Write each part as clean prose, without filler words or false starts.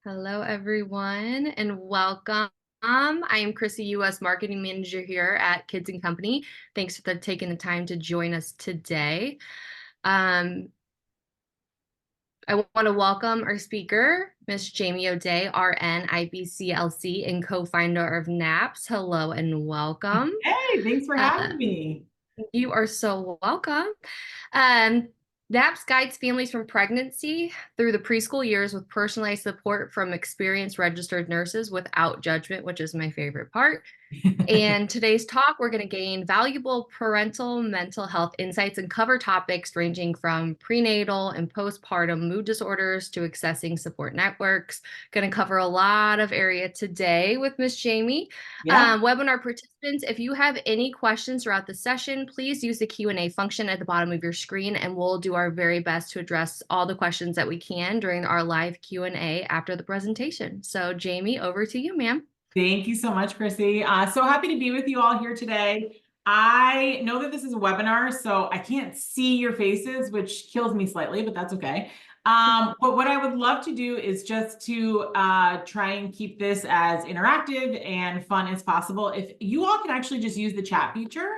Hello, everyone, and welcome. I am Chrissy, U.S. Marketing Manager here at Kids and Company. Thanks for taking the time to join us today. I want to welcome our speaker, Miss Jamie O'Day, RN, IBCLC, and co-founder of NAPS. Hello and welcome. Hey, thanks for Uh, having me. you are so welcome. Um, NAPS guides families from pregnancy through the preschool years with personalized support from experienced registered nurses without judgment, which is my favorite part. And today's talk, we're going to gain valuable parental mental health insights and cover topics ranging from prenatal and postpartum mood disorders to accessing support networks. Going to cover a lot of area today with Miss Jamie. Yeah, Webinar participants, if you have any questions throughout the session, please use the Q&A function at the bottom of your screen, and we'll do our very best to address all the questions that we can during our live Q&A after the presentation. So Jamie, over to you, ma'am. thank you so much, Chrissy. So happy to be with you all here today. I know that this is a webinar, so I can't see your faces, which kills me slightly, but that's okay. But what I would love to do is just to try and keep this as interactive and fun as possible. If you all can actually just use the chat feature,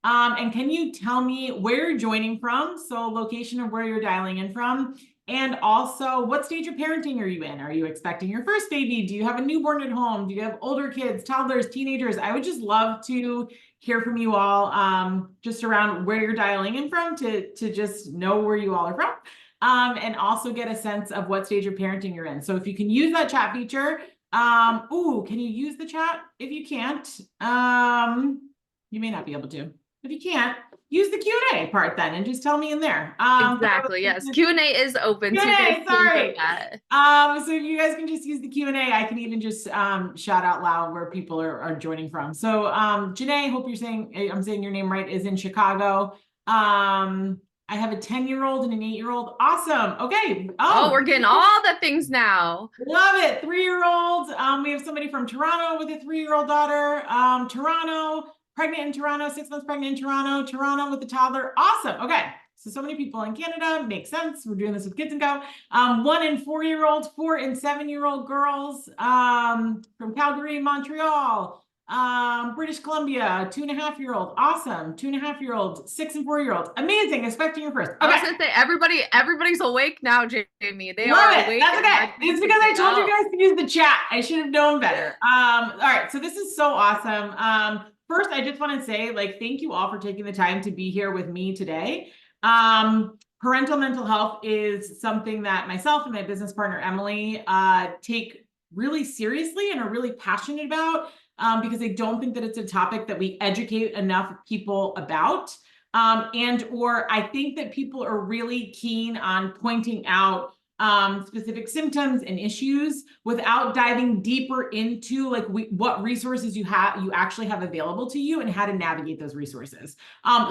and can you tell me where you're joining from? So location of where you're dialing in from. And also, what stage of parenting are you in? Are you expecting your first baby? Do you have a newborn at home? Do you have older kids, toddlers, teenagers? I would just love to hear from you all, just around where you're dialing in from to just know where you all are from, and also get a sense of what stage of parenting you're in. So if you can use that chat feature, can you use the chat? If you can't, you may not be able to. If you can't, use the Q&A part then and just tell me in there. Exactly. Yes. Q&A is open, so you guys Q&A, can put sorry. that. So if you guys can just use the Q&A, I can even just shout out loud where people are joining from. So Janae, hope I'm saying your name right, is in Chicago. I have a 10-year-old and an 8-year-old. Awesome. Okay. Oh, Oh, we're getting all the things now. love it. 3-year-olds. We have somebody from Toronto with a 3-year-old daughter. Toronto, pregnant in Toronto, 6 months pregnant in Toronto, Toronto with a toddler. Awesome. Okay. So many people in Canada. Makes sense. We're doing this with Kids and Go. 1 and 4-year-olds, 4 and 7-year-old girls, from Calgary, Montreal, British Columbia, 2.5-year-old. Awesome. 2.5-year-old, 6 and 4-year-olds. Amazing. Expecting your first. I Okay. was gonna say everybody's awake now, Jamie. They are Love it. awake That's and okay. ready It's to because I told you go. guys to use the chat. I should have known better. All right. So this is so awesome. First, I just want to say, like, thank you all for taking the time to be here with me today. Parental mental health is something that myself and my business partner, Emily, take really seriously and are really passionate about, because I don't think that it's a topic that we educate enough people about. Or I think that people are really keen on pointing out specific symptoms and issues without diving deeper into like what resources you actually have available to you and how to navigate those resources.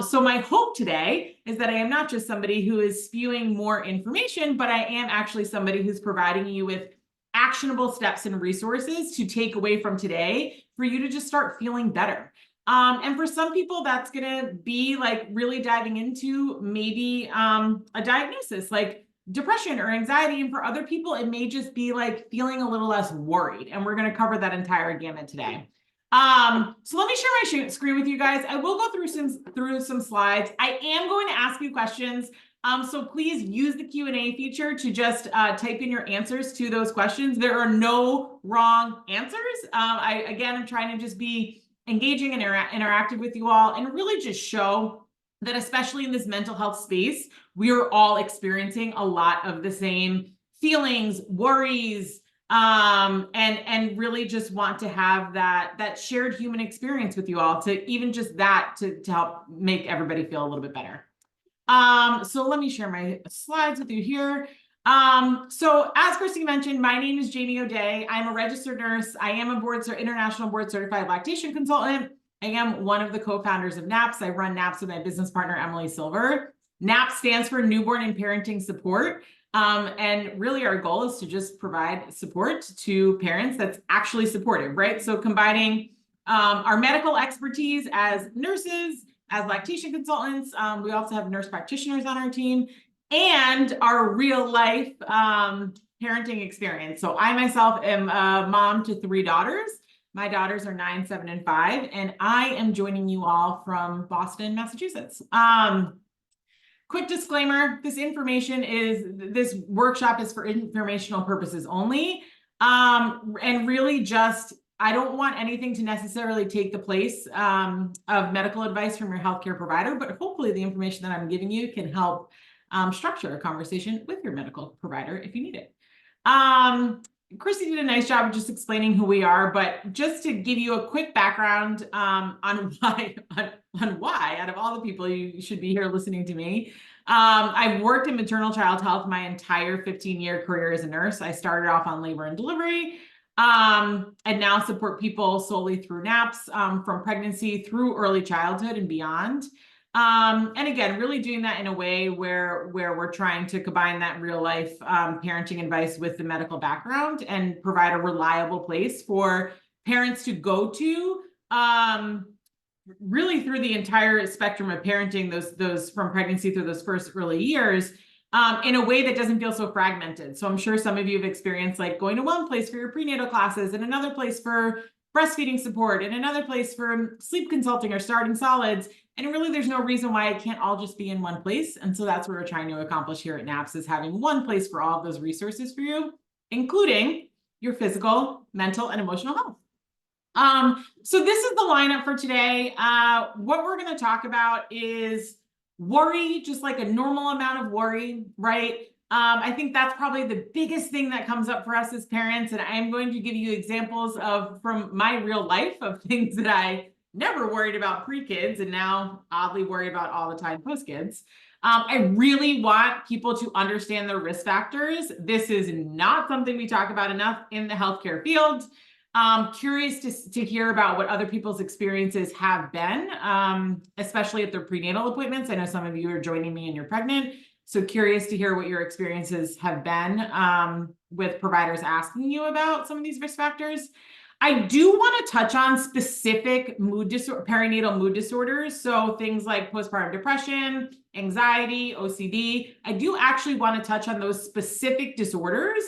So my hope today is that I am not just somebody who is spewing more information, but I am actually somebody who's providing you with actionable steps and resources to take away from today for you to just start feeling better. And for some people, that's gonna be like really diving into maybe a diagnosis like depression or anxiety. And for other people, it may just be like feeling a little less worried. And we're gonna cover that entire gamut today. So let me share my screen with you guys. I will go through some slides. I am going to ask you questions. So please use the Q&A feature to just type in your answers to those questions. There are no wrong answers. I'm trying to just be engaging and interactive with you all and really just show that, especially in this mental health space, we are all experiencing a lot of the same feelings, worries, and really just want to have that shared human experience with you all, to even just that to help make everybody feel a little bit better. So let me share my slides with you here. So as Christy mentioned, my name is Jamie O'Day. I'm a registered nurse. I am a international board certified lactation consultant. I am one of the co-founders of NAPS. I run NAPS with my business partner, Emily Silver. NAPS stands for Newborn and Parenting Support. And really our goal is to just provide support to parents that's actually supportive, right? So combining our medical expertise as nurses, as lactation consultants. We also have nurse practitioners on our team, and our real life parenting experience. So I myself am a mom to 3 daughters. My daughters are 9, 7, and 5, and I am joining you all from Boston, Massachusetts. Quick disclaimer, this workshop is for informational purposes only. And really just, I don't want anything to necessarily take the place of medical advice from your healthcare provider, but hopefully the information that I'm giving you can help structure a conversation with your medical provider if you need it. Chrissy did a nice job of just explaining who we are, but just to give you a quick background on why, out of all the people you should be here listening to me. I've worked in maternal child health my entire 15-year career as a nurse. I started off on labor and delivery, and now support people solely through NAPS, from pregnancy through early childhood and beyond. And again, really doing that in a way where we're trying to combine that real life parenting advice with the medical background and provide a reliable place for parents to go to, really through the entire spectrum of parenting, those from pregnancy through those first early years, in a way that doesn't feel so fragmented. So I'm sure some of you have experienced like going to one place for your prenatal classes and another place for breastfeeding support and another place for sleep consulting or starting solids. And really, there's no reason why it can't all just be in one place. And so that's what we're trying to accomplish here at NAPS, is having one place for all of those resources for you, including your physical, mental, and emotional health. So this is the lineup for today. What we're going to talk about is worry, just like a normal amount of worry, right? I think that's probably the biggest thing that comes up for us as parents. And I am going to give you examples from my real life of things that I never worried about pre-kids and now oddly worry about all the time post-kids. I really want people to understand their risk factors. This is not something we talk about enough in the healthcare field. Curious to hear about what other people's experiences have been, especially at their prenatal appointments. I know some of you are joining me and you're pregnant. So curious to hear what your experiences have been with providers asking you about some of these risk factors. I do want to touch on specific perinatal mood disorders. So things like postpartum depression, anxiety, OCD. I do actually want to touch on those specific disorders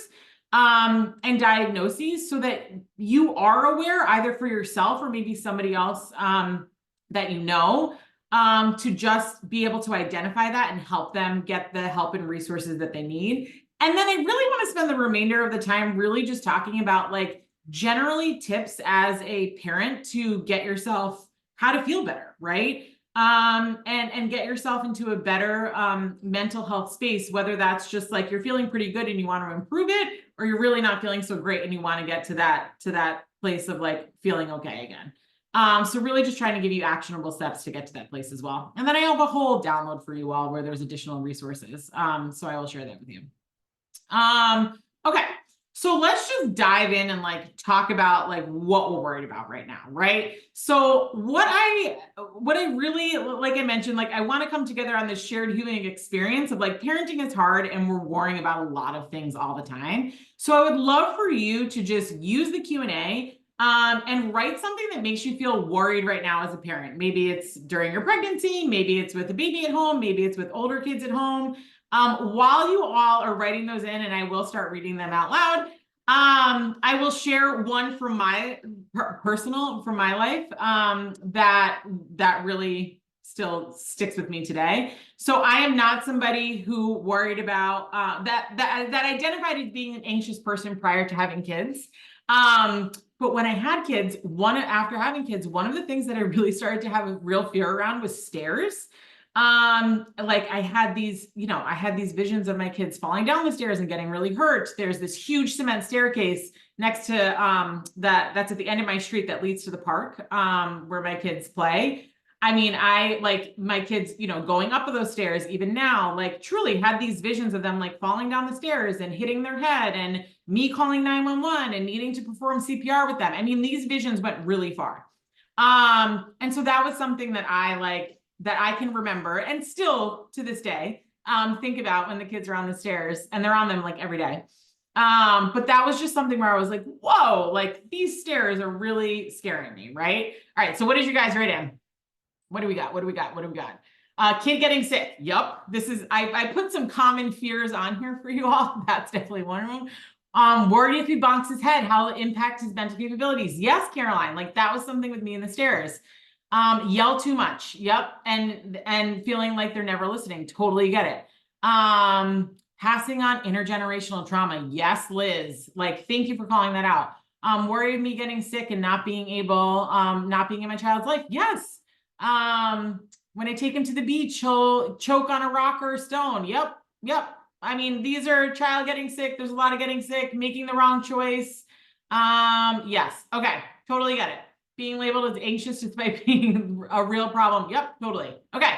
and diagnoses so that you are aware, either for yourself or maybe somebody else that you know, to just be able to identify that and help them get the help and resources that they need. And then I really want to spend the remainder of the time really just talking about like generally tips as a parent to get yourself how to feel better, right? And get yourself into a better mental health space, whether that's just like you're feeling pretty good and you want to improve it, or you're really not feeling so great and you want to get to that place of like feeling okay again. So really just trying to give you actionable steps to get to that place as well. And then I have a whole download for you all where there's additional resources. So I will share that with you. Okay. So let's just dive in and like talk about like what we're worried about right now, right? So what I really, like I mentioned, like I want to come together on this shared human experience of like parenting is hard and we're worrying about a lot of things all the time. So I would love for you to just use the Q&A and write something that makes you feel worried right now as a parent. Maybe it's during your pregnancy, maybe it's with a baby at home, maybe it's with older kids at home. While you all are writing those in, and I will start reading them out loud, I will share one from my from my life that really still sticks with me today. So I am not somebody who worried about that identified as being an anxious person prior to having kids. But when I had kids, after having kids, one of the things that I really started to have a real fear around was stairs. Like I had these visions of my kids falling down the stairs and getting really hurt. There's this huge cement staircase next to that's at the end of my street that leads to the park where my kids play. I mean, I like my kids, going up those stairs even now, like truly had these visions of them like falling down the stairs and hitting their head and me calling 911 and needing to perform CPR with them. I mean, these visions went really far. And so that was something that I can remember and still to this day think about when the kids are on the stairs, and they're on them like every day. But that was just something where I was like, whoa, like these stairs are really scaring me, right? All right, so what did you guys write in? What do we got? Kid getting sick. Yep. I put some common fears on here for you all. That's definitely one of them. Worried if he bonks his head, how it impacts his mental capabilities. Yes, Caroline, like that was something with me in the stairs. Yell too much. Yep. And feeling like they're never listening. Totally get it. Passing on intergenerational trauma. Yes, Liz. Like, thank you for calling that out. Worried of me getting sick and not being able, not being in my child's life. Yes. When I take him to the beach, he'll choke on a rock or a stone. Yep. Yep. I mean, these are child getting sick. There's a lot of getting sick, making the wrong choice. Yes. Okay. Totally get it. Being labeled as anxious despite being a real problem. Yep. Totally. Okay.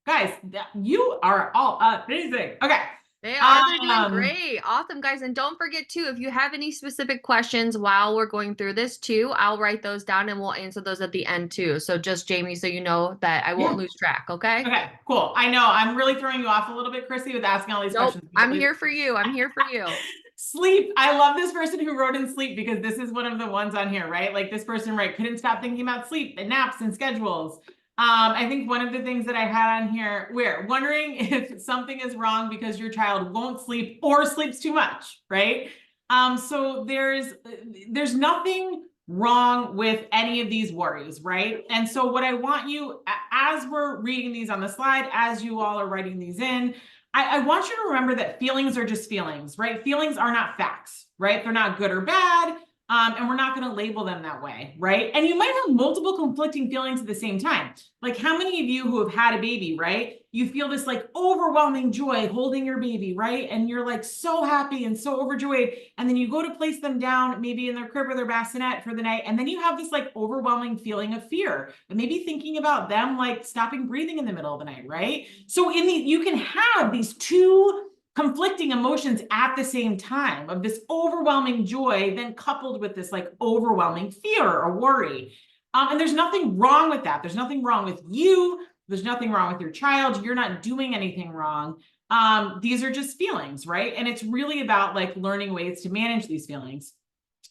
Guys, you are all amazing. Okay. They are. They're doing great. Awesome, guys. And don't forget, too, if you have any specific questions while we're going through this, too, I'll write those down and we'll answer those at the end, too. So just, Jamie, so you know that I won't lose track, okay? Okay, cool. I know I'm really throwing you off a little bit, Chrissy, with asking all these questions. I'm here for you. I'm here for you. Sleep. I love this person who wrote in sleep because this is one of the ones on here, right? Like this person, right? Couldn't stop thinking about sleep and naps and schedules. I think one of the things that I had on here, we're wondering if something is wrong because your child won't sleep or sleeps too much, right? So there's nothing wrong with any of these worries, right? And so what I want you, as we're reading these on the slide, as you all are writing these in, I want you to remember that feelings are just feelings, right? Feelings are not facts, right? They're not good or bad. And we're not going to label them that way, right? And you might have multiple conflicting feelings at the same time. Like how many of you who have had a baby, right? You feel this like overwhelming joy holding your baby, right? And you're like so happy and so overjoyed. And then you go to place them down, maybe in their crib or their bassinet for the night. And then you have this like overwhelming feeling of fear and maybe thinking about them like stopping breathing in the middle of the night, right? So you can have these two conflicting emotions at the same time of this overwhelming joy, then coupled with this like overwhelming fear or worry. And there's nothing wrong with that. There's nothing wrong with you. There's nothing wrong with your child. You're not doing anything wrong. These are just feelings, right? And it's really about like learning ways to manage these feelings.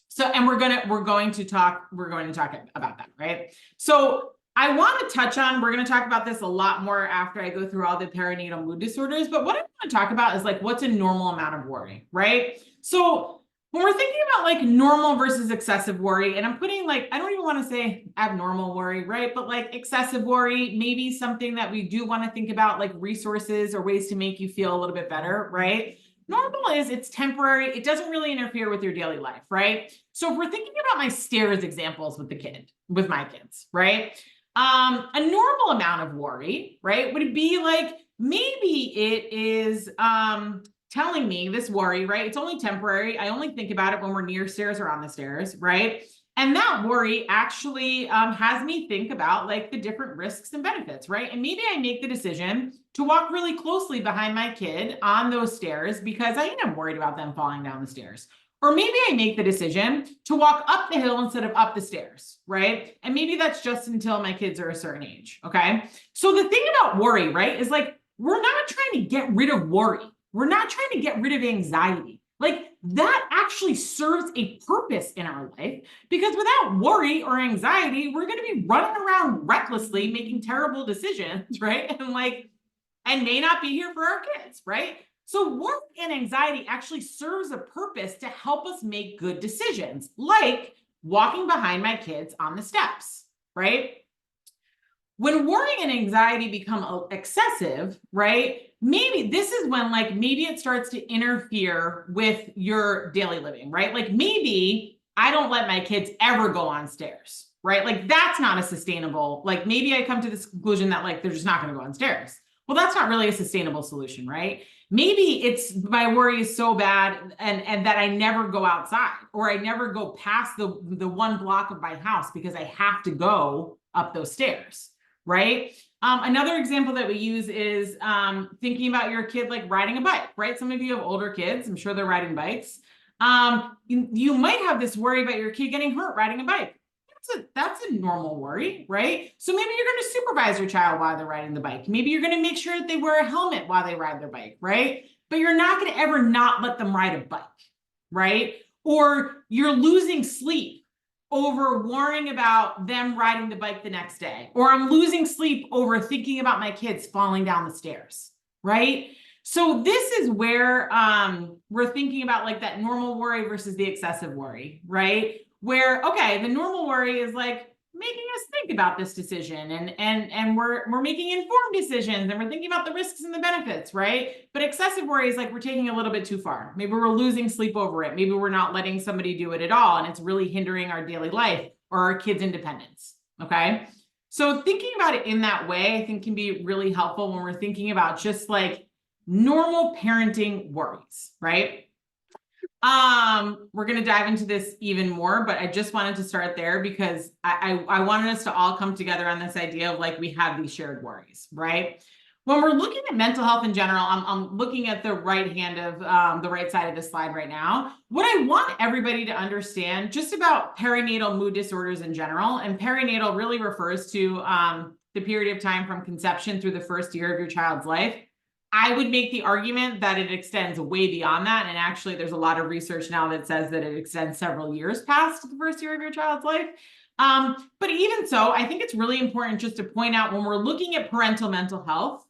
So, and we're going to talk about that, right? So I want to touch on, we're going to talk about this a lot more after I go through all the perinatal mood disorders, but what I want to talk about is like, what's a normal amount of worry, right? So when we're thinking about like normal versus excessive worry, and I'm putting like, I don't even want to say abnormal worry, right? But like excessive worry, maybe something that we do want to think about, like resources or ways to make you feel a little bit better, right? Normal is it's temporary. It doesn't really interfere with your daily life, right? So if we're thinking about my stairs examples with my kids, right? A normal amount of worry, right, would be like, maybe it is telling me this worry, right? It's only temporary. I only think about it when we're near stairs or on the stairs, right? And that worry actually has me think about like the different risks and benefits, right? And maybe I make the decision to walk really closely behind my kid on those stairs because I am worried about them falling down the stairs. Or maybe I make the decision to walk up the hill instead of up the stairs, right? And maybe that's just until my kids are a certain age, okay? So the thing about worry, right, is like, we're not trying to get rid of worry. We're not trying to get rid of anxiety. Like that actually serves a purpose in our life because without worry or anxiety, we're going to be running around recklessly making terrible decisions, right? And may not be here for our kids, right? So worry and anxiety actually serves a purpose to help us make good decisions, like walking behind my kids on the steps, right? When worry and anxiety become excessive, right? Maybe this is when maybe it starts to interfere with your daily living, right? Like maybe I don't let my kids ever go on stairs, right? Like that's not a sustainable, maybe I come to this conclusion that they're just not going to go on stairs. Well, that's not really a sustainable solution, right? Maybe it's my worry is so bad and that I never go outside or I never go past the one block of my house because I have to go up those stairs, right? Another example that we use is thinking about your kid riding a bike, right? Some of you have older kids. I'm sure they're riding bikes. You might have this worry about your kid getting hurt riding a bike. That's a normal worry, right? So maybe you're going to supervise your child while they're riding the bike. Maybe you're going to make sure that they wear a helmet while they ride their bike, right? But you're not going to ever not let them ride a bike, right? Or you're losing sleep over worrying about them riding the bike the next day, or I'm losing sleep over thinking about my kids falling down the stairs, right? So this is where we're thinking about like that normal worry versus the excessive worry, right? Where, okay, the normal worry is like making us think about this decision, and we're making informed decisions, and we're thinking about the risks and the benefits, right? But excessive worry is like we're taking a little bit too far. Maybe we're losing sleep over it. Maybe we're not letting somebody do it at all, and it's really hindering our daily life or our kids' independence. Okay. So thinking about it in that way, I think can be really helpful when we're thinking about just like normal parenting worries, right? We're going to dive into this even more, but I just wanted to start there because I wanted us to all come together on this idea of like we have these shared worries, right? When we're looking at mental health in general, I'm looking at the right hand of the right side of the slide right now. What I want everybody to understand just about perinatal mood disorders in general, and perinatal really refers to the period of time from conception through the first year of your child's life. I would make the argument that it extends way beyond that. And actually, there's a lot of research now that says that it extends several years past the first year of your child's life. But even so, I think it's really important just to point out when we're looking at parental mental health,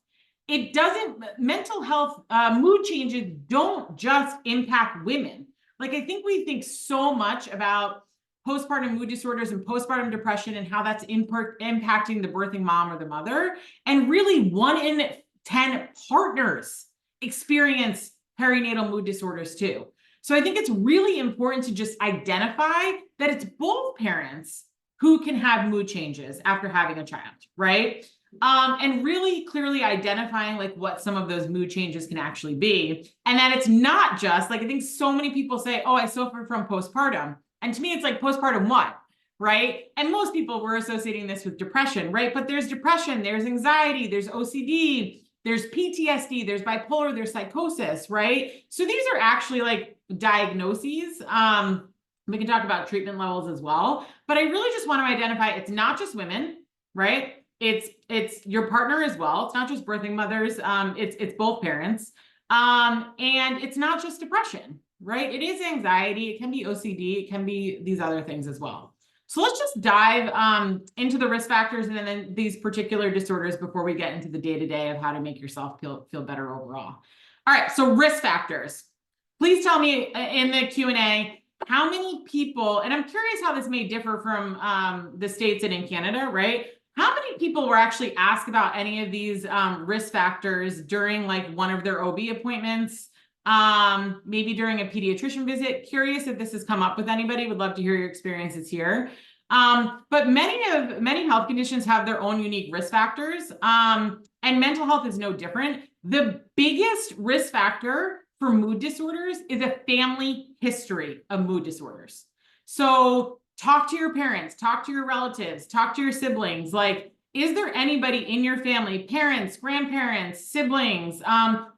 it doesn't, mental health, mood changes don't just impact women. Like, I think we think so much about postpartum mood disorders and postpartum depression and how that's impacting the birthing mom or the mother. And really, 1 in 10 partners experience perinatal mood disorders too. So I think it's really important to just identify that it's both parents who can have mood changes after having a child, right? And really clearly identifying like what some of those mood changes can actually be. And that it's not just like, I think so many people say, oh, I suffer from postpartum. And to me, it's like postpartum what? Right? And most people were associating this with depression, right? But there's depression, there's anxiety, there's OCD, there's PTSD, there's bipolar, there's psychosis, right? So these are actually like diagnoses. We can talk about treatment levels as well, but I really just want to identify it's not just women, right? It's your partner as well. It's not just birthing mothers. It's both parents. And it's not just depression, right? It is anxiety. It can be OCD. It can be these other things as well. So let's just dive into the risk factors and then these particular disorders before we get into the day-to-day of how to make yourself feel better overall. All right, so risk factors. Please tell me in the Q&A how many people, and I'm curious how this may differ from the States and in Canada, right? How many people were actually asked about any of these risk factors during like one of their OB appointments? Maybe during a pediatrician visit. Curious if this has come up with anybody. Would love to hear your experiences here. But many health conditions have their own unique risk factors, and mental health is no different. The biggest risk factor for mood disorders is a family history of mood disorders. So talk to your parents, talk to your relatives, talk to your siblings. Like, is there anybody in your family, parents, grandparents, siblings,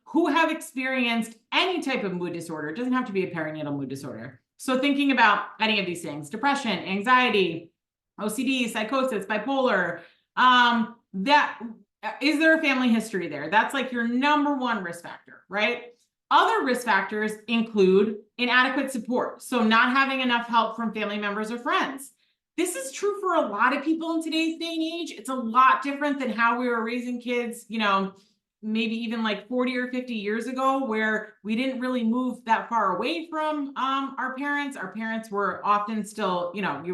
who have experienced any type of mood disorder? It doesn't have to be a perinatal mood disorder. So thinking about any of these things, depression, anxiety, OCD, psychosis, bipolar, that is there a family history there? That's like your number one risk factor, right? Other risk factors include inadequate support. So not having enough help from family members or friends. This is true for a lot of people in today's day and age. It's a lot different than how we were raising kids, you know, maybe even like 40 or 50 years ago, where we didn't really move that far away from our parents. Our parents were often still, you know, they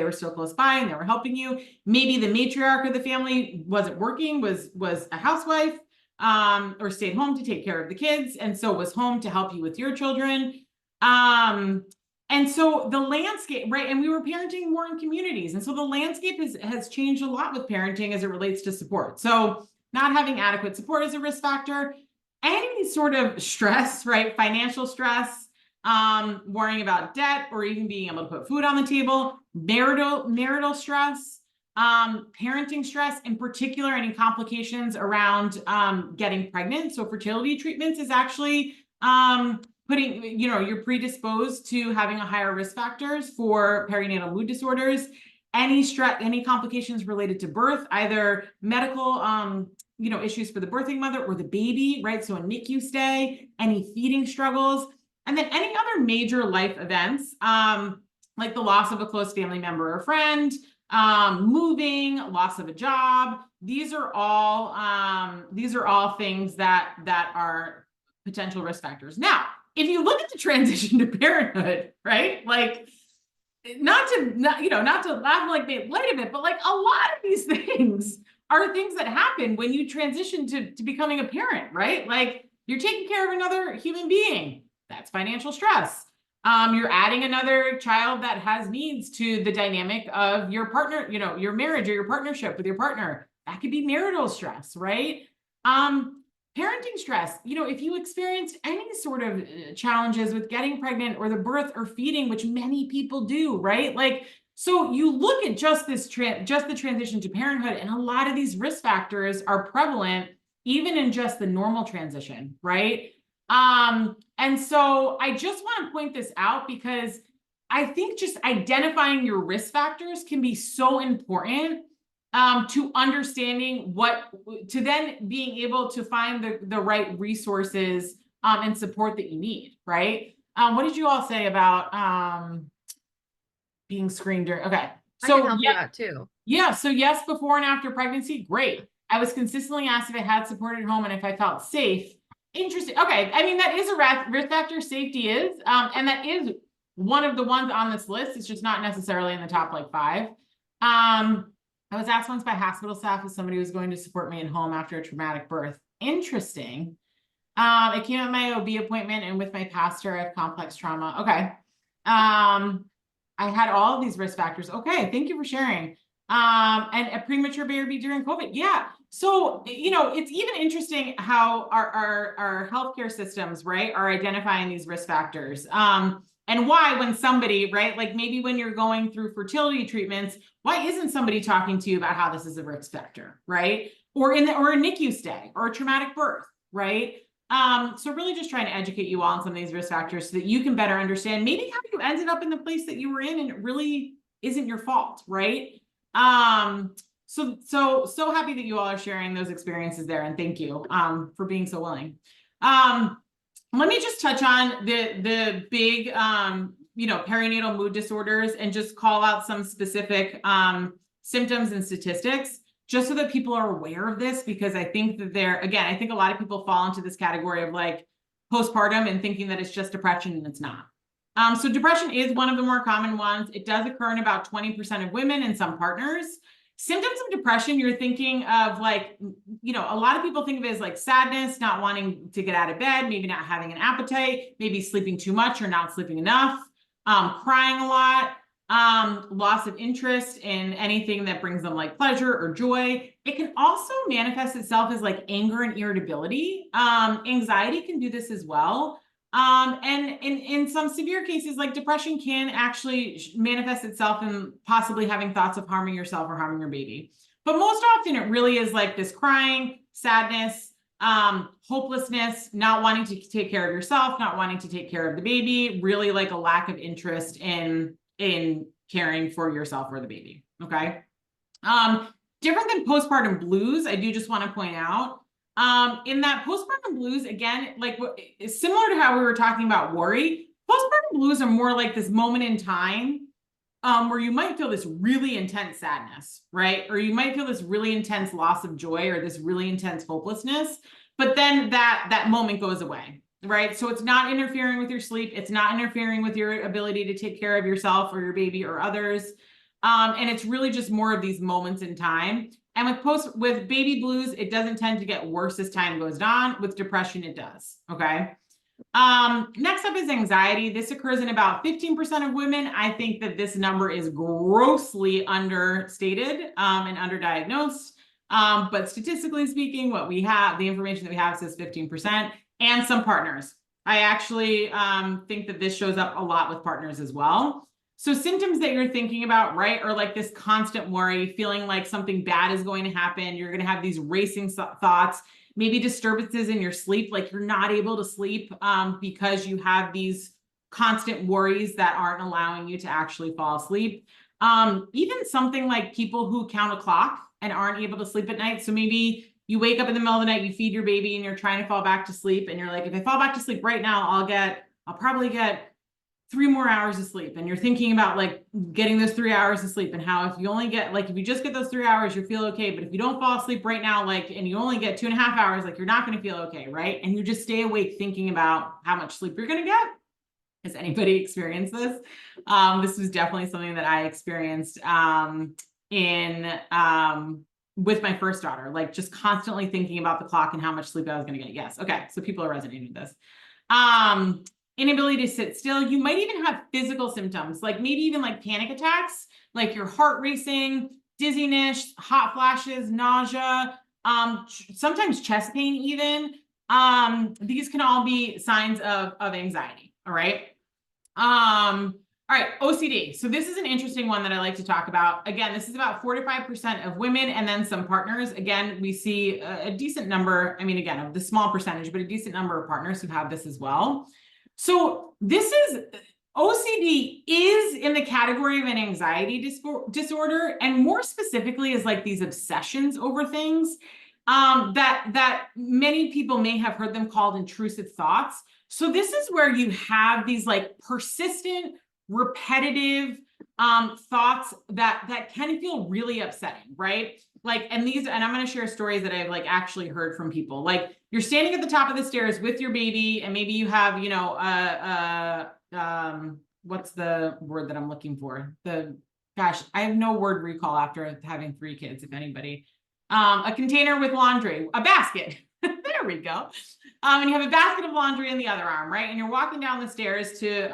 were still close by and they were helping you. Maybe the matriarch of the family wasn't working, was a housewife, or stayed home to take care of the kids, and so was home to help you with your children. And so the landscape, right? And we were parenting more in communities. And so the landscape has changed a lot with parenting as it relates to support. So not having adequate support is a risk factor. Any sort of stress, right? Financial stress, worrying about debt, or even being able to put food on the table, marital stress, parenting stress, in particular, any complications around getting pregnant. So fertility treatments is actually putting, you know, you're predisposed to having a higher risk factors for perinatal mood disorders. Any stress, any complications related to birth, either medical, you know, issues for the birthing mother or the baby, right? So a NICU stay, any feeding struggles, and then any other major life events, like the loss of a close family member or friend, moving, loss of a job. These are all things that are potential risk factors. Now, if you look at the transition to parenthood, right? Like, not to laugh like they light of it, but like a lot of these things are things that happen when you transition to becoming a parent, right? Like, you're taking care of another human being. That's financial stress. You're adding another child that has needs to the dynamic of your partner, your marriage or your partnership with your partner. That could be marital stress, right? Parenting stress. If you experienced any sort of challenges with getting pregnant or the birth or feeding, which many people do, right? Like, so you look at just the transition to parenthood, and a lot of these risk factors are prevalent even in just the normal transition, right? And so I just want to point this out because I think just identifying your risk factors can be so important to understanding to then being able to find the right resources and support that you need, right? What did you all say about being screened during? Okay. I can So help you out too. yeah. So yes, before and after pregnancy, great. I was consistently asked if I had support at home and if I felt safe. Interesting. Okay. I mean, that is a risk factor. Safety is, and that is one of the ones on this list. It's just not necessarily in the top like 5. I was asked once by hospital staff if somebody was going to support me at home after a traumatic birth. Interesting. It came at my OB appointment and with my pastor, I have complex trauma. Okay. I had all of these risk factors. Okay. Thank you for sharing. And a premature baby during COVID. Yeah. So, it's even interesting how our healthcare systems, right, are identifying these risk factors. And why, when somebody, right, like maybe when you're going through fertility treatments, why isn't somebody talking to you about how this is a risk factor, right? Or a NICU stay or a traumatic birth, right? So really just trying to educate you all on some of these risk factors so that you can better understand maybe how you ended up in the place that you were in and it really isn't your fault, right? So happy that you all are sharing those experiences there, and thank you for being so willing. Let me just touch on the big perinatal mood disorders and just call out some specific symptoms and statistics just so that people are aware of this, because I think that I think a lot of people fall into this category of like postpartum and thinking that it's just depression, and it's not. So depression is one of the more common ones. It does occur in about 20% of women and some partners. Symptoms of depression, you're thinking of like, a lot of people think of it as like sadness, not wanting to get out of bed, maybe not having an appetite, maybe sleeping too much or not sleeping enough, crying a lot, loss of interest in anything that brings them like pleasure or joy. It can also manifest itself as like anger and irritability. Anxiety can do this as well. And in some severe cases, like depression can actually manifest itself in possibly having thoughts of harming yourself or harming your baby. But most often it really is like this crying, sadness, hopelessness, not wanting to take care of yourself, not wanting to take care of the baby, really like a lack of interest in caring for yourself or the baby. Okay. Different than postpartum blues, I do just want to point out, in that postpartum blues, again, like similar to how we were talking about worry, postpartum blues are more like this moment in time where you might feel this really intense sadness, right? Or you might feel this really intense loss of joy or this really intense hopelessness, but then that moment goes away, right? So it's not interfering with your sleep. It's not interfering with your ability to take care of yourself or your baby or others. And it's really just more of these moments in time. And with baby blues, it doesn't tend to get worse as time goes on. With depression, it does. Okay. Next up is anxiety. This occurs in about 15% of women. I think that this number is grossly understated and underdiagnosed. But statistically speaking, the information that we have says 15%, and some partners. I actually think that this shows up a lot with partners as well. So symptoms that you're thinking about, right, are like this constant worry, feeling like something bad is going to happen. You're going to have these racing thoughts, maybe disturbances in your sleep, like you're not able to sleep because you have these constant worries that aren't allowing you to actually fall asleep. Even something like people who count a clock and aren't able to sleep at night. So maybe you wake up in the middle of the night, you feed your baby and you're trying to fall back to sleep. And you're like, if I fall back to sleep right now, I'll probably get 3 more hours of sleep, and you're thinking about like getting those 3 hours of sleep, and how if you only get like, if you just get those 3 hours, you feel okay. But if you don't fall asleep right now, like, and you only get 2.5 hours, like you're not going to feel okay, right? And you just stay awake thinking about how much sleep you're going to get. Has anybody experienced this? This was definitely something that I experienced in with my first daughter, like just constantly thinking about the clock and how much sleep I was going to get. Yes. Okay. So people are resonating with this. Inability to sit still. You might even have physical symptoms, like maybe even like panic attacks, like your heart racing, dizziness, hot flashes, nausea, sometimes chest pain even. These can all be signs of anxiety. All right. All right, OCD. So this is an interesting one that I like to talk about. Again, this is about 4 to 5% of women, and then some partners. Again, we see a decent number, I mean, again, of the small percentage, but a decent number of partners who have this as well. So this is, OCD is in the category of an anxiety disorder, and more specifically is like these obsessions over things that many people may have heard them called intrusive thoughts. So this is where you have these like persistent, repetitive thoughts that can feel really upsetting, right? Like, and I'm going to share stories that I've like actually heard from people. Like, you're standing at the top of the stairs with your baby, and maybe you have, you know, what's the word that I'm looking for? Gosh, I have no word recall after having 3 kids, if anybody. A container with laundry, a basket. There we go. And you have a basket of laundry in the other arm, right? And you're walking down the stairs to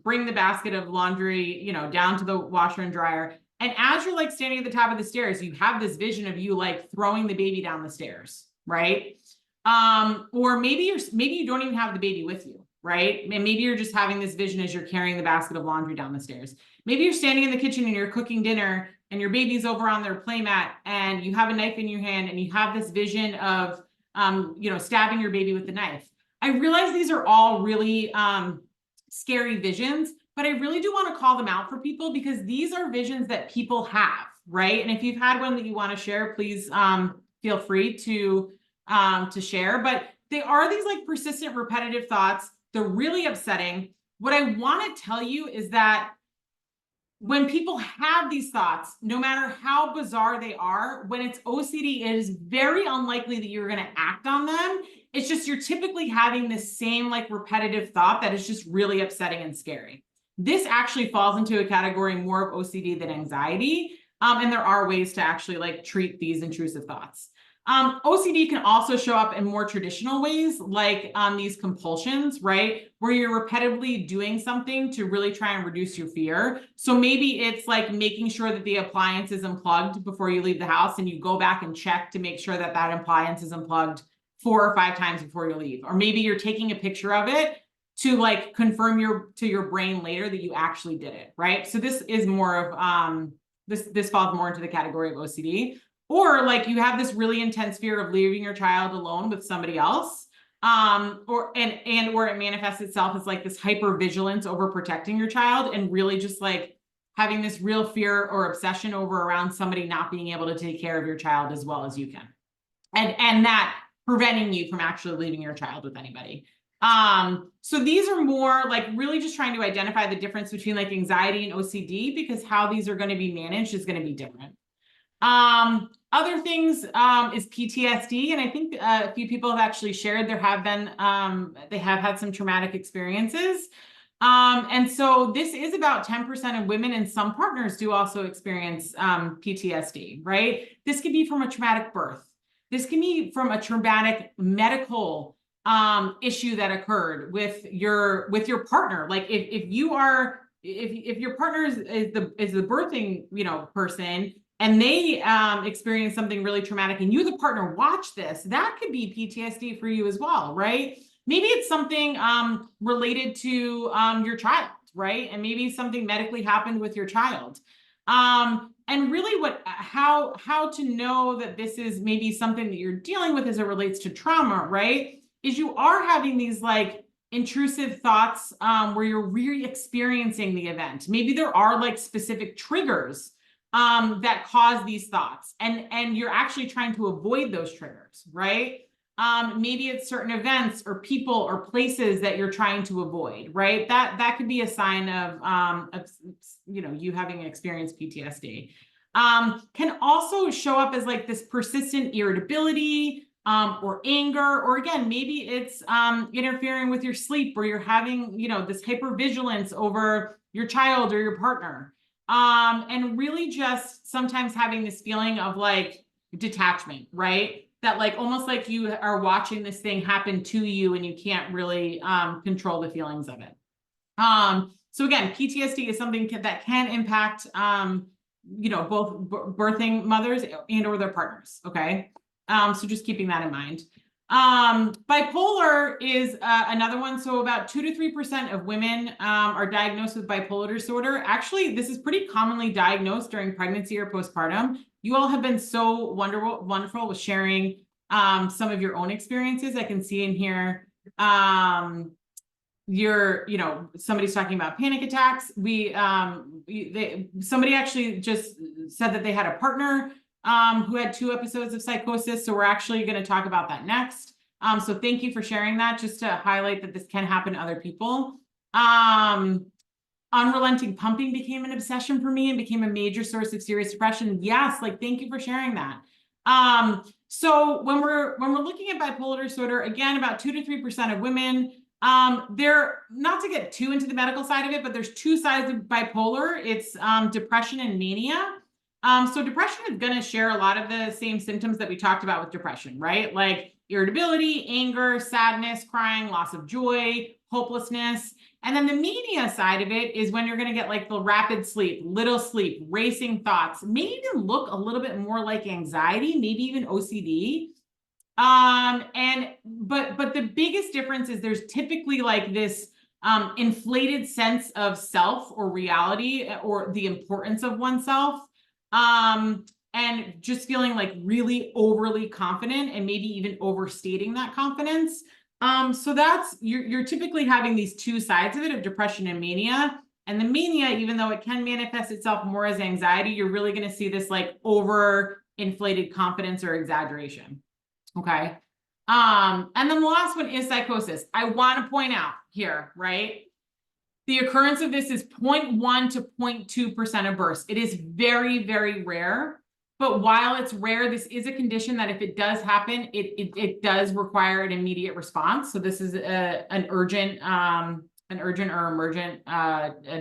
bring the basket of laundry, you know, down to the washer and dryer. And as you're like standing at the top of the stairs, you have this vision of you like throwing the baby down the stairs, right? Or maybe you don't even have the baby with you, right? And maybe you're just having this vision as you're carrying the basket of laundry down the stairs. Maybe you're standing in the kitchen and you're cooking dinner, and your baby's over on their playmat, and you have a knife in your hand, and you have this vision of you know, stabbing your baby with the knife. I realize these are all really scary visions, but I really do want to call them out for people, because these are visions that people have, right? And if you've had one that you want to share, please feel free to share. But they are these like persistent, repetitive thoughts. They're really upsetting. What I want to tell you is that when people have these thoughts, no matter how bizarre they are, when it's OCD, it is very unlikely that you're going to act on them. It's just you're typically having this same like repetitive thought that is just really upsetting and scary. This actually falls into a category more of OCD than anxiety. And there are ways to actually like treat these intrusive thoughts. OCD can also show up in more traditional ways, like these compulsions, right? Where you're repetitively doing something to really try and reduce your fear. So maybe it's like making sure that the appliance is unplugged before you leave the house, and you go back and check to make sure that that appliance is unplugged 4 or 5 times before you leave. Or maybe you're taking a picture of it to like confirm to your brain later that you actually did it, right? So this is more of this falls more into the category of OCD. Or like you have this really intense fear of leaving your child alone with somebody else, or it manifests itself as like this hyper vigilance over protecting your child, and really just like having this real fear or obsession around somebody not being able to take care of your child as well as you can, and that preventing you from actually leaving your child with anybody. So these are more like really just trying to identify the difference between like anxiety and OCD, because how these are going to be managed is going to be different. Other things is PTSD, and I think a few people have actually shared they have had some traumatic experiences. And so this is about 10% of women, and some partners do also experience PTSD, right? This could be from a traumatic birth. This can be from a traumatic medical issue that occurred with your partner. Like if your partner is the birthing, you know, person, and they experience something really traumatic, and you, the partner, watch this, that could be PTSD for you as well, right? Maybe it's something related to your child, right? And maybe something medically happened with your child. And really how to know that this is maybe something that you're dealing with as it relates to trauma, right? Is you are having these like intrusive thoughts where you're re-experiencing the event. Maybe there are like specific triggers that cause these thoughts, and you're actually trying to avoid those triggers, right? Maybe it's certain events or people or places that you're trying to avoid, right? That could be a sign of you having experienced PTSD. Can also show up as like this persistent irritability, or anger, or again, maybe it's interfering with your sleep, or you're having, this hypervigilance over your child or your partner. And really just sometimes having this feeling of like detachment, right? That like almost like you are watching this thing happen to you and you can't really control the feelings of it. So again, PTSD is something that can impact both birthing mothers and or their partners. Okay. So just keeping that in mind. Bipolar is another one. So about 2 to 3% of women are diagnosed with bipolar disorder. Actually, this is pretty commonly diagnosed during pregnancy or postpartum. You all have been so wonderful with sharing some of your own experiences. I can see in here somebody's talking about panic attacks. Somebody actually just said that they had a partner who had 2 episodes of psychosis. So we're actually going to talk about that next. So thank you for sharing that, just to highlight that this can happen to other people. Unrelenting pumping became an obsession for me and became a major source of serious depression. Yes, like thank you for sharing that. So when we're looking at bipolar disorder, again, about 2 to 3% of women, they're not to get too into the medical side of it, but there's 2 sides of bipolar. It's depression and mania. So depression is going to share a lot of the same symptoms that we talked about with depression, right? Like irritability, anger, sadness, crying, loss of joy, hopelessness. And then the mania side of it is when you're going to get like the rapid sleep, little sleep, racing thoughts, maybe even look a little bit more like anxiety, maybe even OCD. But the biggest difference is there's typically like this inflated sense of self or reality or the importance of oneself. And just feeling like really overly confident and maybe even overstating that confidence. So that's, you're typically having these 2 sides of it, of depression and mania. And the mania, even though it can manifest itself more as anxiety, you're really going to see this like over inflated confidence or exaggeration. Okay. And then the last one is psychosis. I want to point out here, right? The occurrence of this is 0.1 to 0.2% of births. It is very, very rare. But while it's rare, this is a condition that if it does happen, it does require an immediate response. So this is an urgent or emergent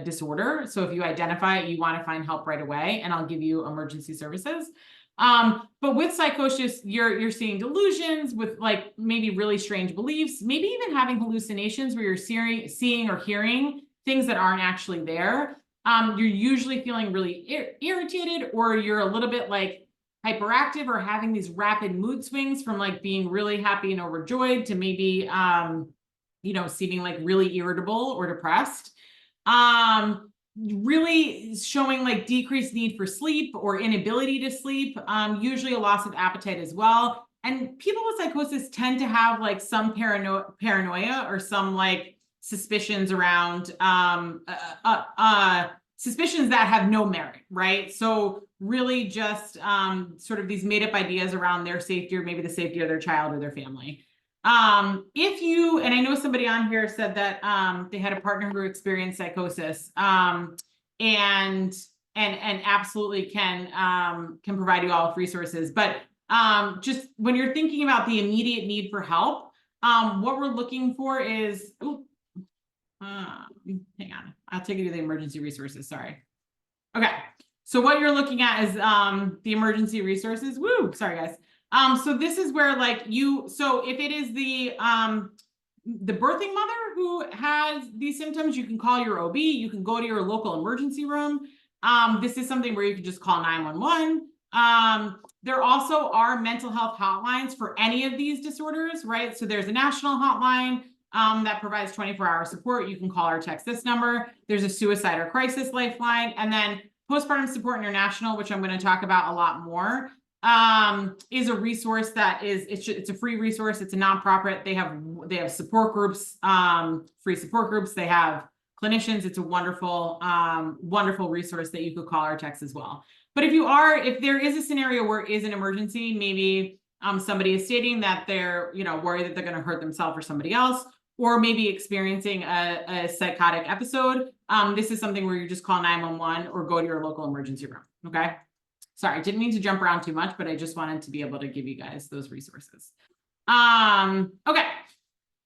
disorder. So if you identify it, you want to find help right away, and I'll give you emergency services. But with psychosis, you're seeing delusions with like maybe really strange beliefs, maybe even having hallucinations where you're seeing or hearing things that aren't actually there. You're usually feeling really irritated, or you're a little bit like hyperactive or having these rapid mood swings from like being really happy and overjoyed to maybe, seeming like really irritable or depressed. Really showing like decreased need for sleep or inability to sleep, usually a loss of appetite as well. And people with psychosis tend to have like some paranoia or some like suspicions around suspicions that have no merit, right? So really just sort of these made up ideas around their safety or maybe the safety of their child or their family. And I know somebody on here said that they had a partner who experienced psychosis, and absolutely can provide you all with resources. But just when you're thinking about the immediate need for help, what we're looking for is, hang on, I'll take you to the emergency resources. Sorry. Okay. So what you're looking at is the emergency resources. Woo, sorry guys. So this is where like so if it is the birthing mother who has these symptoms, you can call your OB, you can go to your local emergency room. This is something where you can just call 911. There also are mental health hotlines for any of these disorders, right? So there's a national hotline that provides 24-hour support. You can call or text this number. There's a suicide or crisis lifeline. And then Postpartum Support International, which I'm going to talk about a lot more, is a resource that it's a free resource. It's a nonprofit. They have support groups, free support groups. They have clinicians. It's a wonderful, wonderful resource that you could call or text as well. But if there is a scenario where it is an emergency, maybe somebody is stating that they're, worried that they're going to hurt themselves or somebody else, or maybe experiencing a psychotic episode, this is something where you just call 911 or go to your local emergency room. Okay. Sorry, I didn't mean to jump around too much, but I just wanted to be able to give you guys those resources. Okay.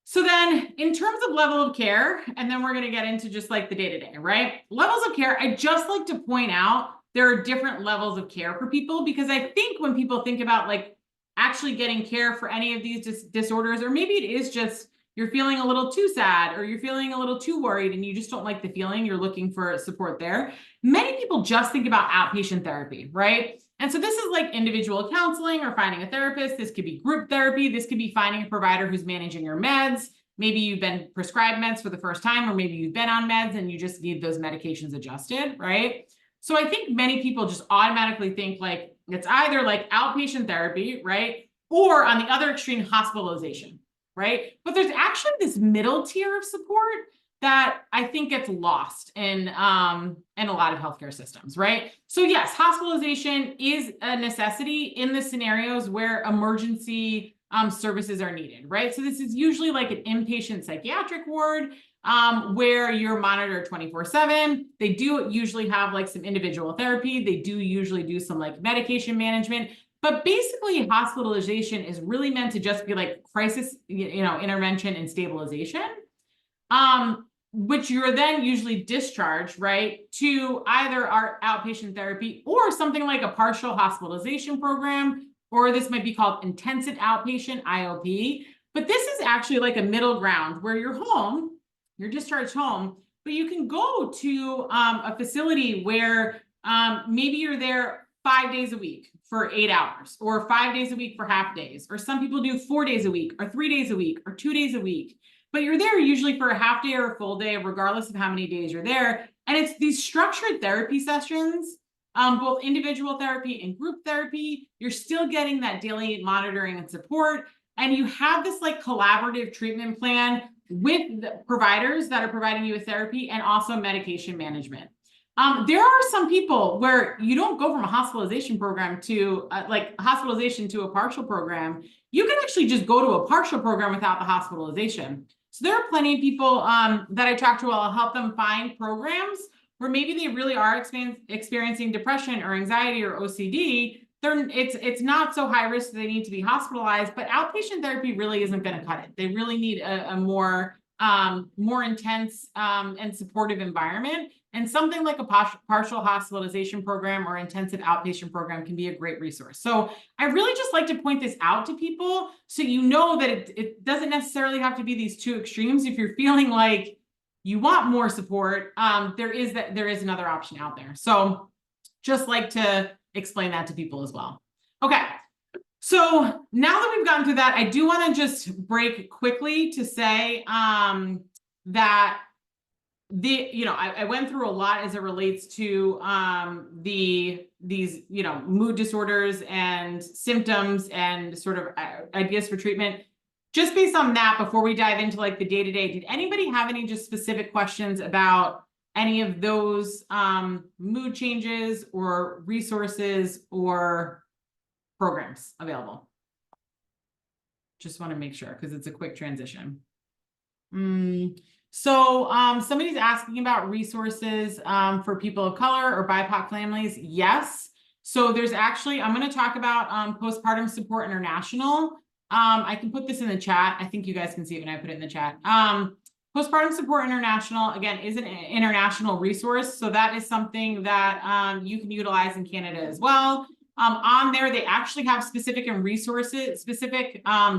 So then in terms of level of care, and then we're going to get into just like the day-to-day, right? Levels of care, I just like to point out there are different levels of care for people, because I think when people think about like actually getting care for any of these disorders, or maybe it is just you're feeling a little too sad or you're feeling a little too worried and you just don't like the feeling, you're looking for support there. Many people just think about outpatient therapy, right? And so this is like individual counseling or finding a therapist. This could be group therapy. This could be finding a provider who's managing your meds. Maybe you've been prescribed meds for the first time, or maybe you've been on meds and you just need those medications adjusted, right? So I think many people just automatically think like it's either like outpatient therapy, right? Or on the other extreme, hospitalization, right? But there's actually this middle tier of support that I think gets lost in a lot of healthcare systems, right? So yes, hospitalization is a necessity in the scenarios where emergency services are needed, right? So this is usually like an inpatient psychiatric ward where you're monitored 24/7. They do usually have like some individual therapy. They do usually do some like medication management. But basically, hospitalization is really meant to just be like crisis, intervention and stabilization, which you're then usually discharged, right, to either our outpatient therapy or something like a partial hospitalization program, or this might be called intensive outpatient, IOP. But this is actually like a middle ground where you're home, you're discharged home, but you can go to a facility where maybe you're there 5 days a week for 8 hours, or 5 days a week for half days, or some people do 4 days a week, or 3 days a week, or 2 days a week. But you're there usually for a half day or a full day, regardless of how many days you're there. And it's these structured therapy sessions, both individual therapy and group therapy. You're still getting that daily monitoring and support. And you have this like collaborative treatment plan with the providers that are providing you with therapy and also medication management. There are some people where you don't go from a hospitalization program to hospitalization to a partial program. You can actually just go to a partial program without the hospitalization. So there are plenty of people that I talk to. I'll help them find programs where maybe they really are experiencing depression or anxiety or OCD. It's not so high risk that they need to be hospitalized, but outpatient therapy really isn't going to cut it. They really need a more intense and supportive environment. And something like a partial hospitalization program or intensive outpatient program can be a great resource. So I really just like to point this out to people so you know that it doesn't necessarily have to be these two extremes. If you're feeling like you want more support, there is another option out there. So just like to explain that to people as well. Okay. So now that we've gotten through that, I do want to just break quickly to say that I went through a lot as it relates to these mood disorders and symptoms and sort of ideas for treatment. Just based on that, before we dive into like the day-to-day, did anybody have any just specific questions about any of those mood changes or resources or programs available? Just want to make sure because it's a quick transition. So somebody's asking about resources for people of color or BIPOC families. Yes. So there's actually, I'm going to talk about Postpartum Support International. I can put this in the chat. I think you guys can see it when I put it in the chat. Postpartum Support International, again, is an international resource. So that is something that you can utilize in Canada as well. On there, they actually have specific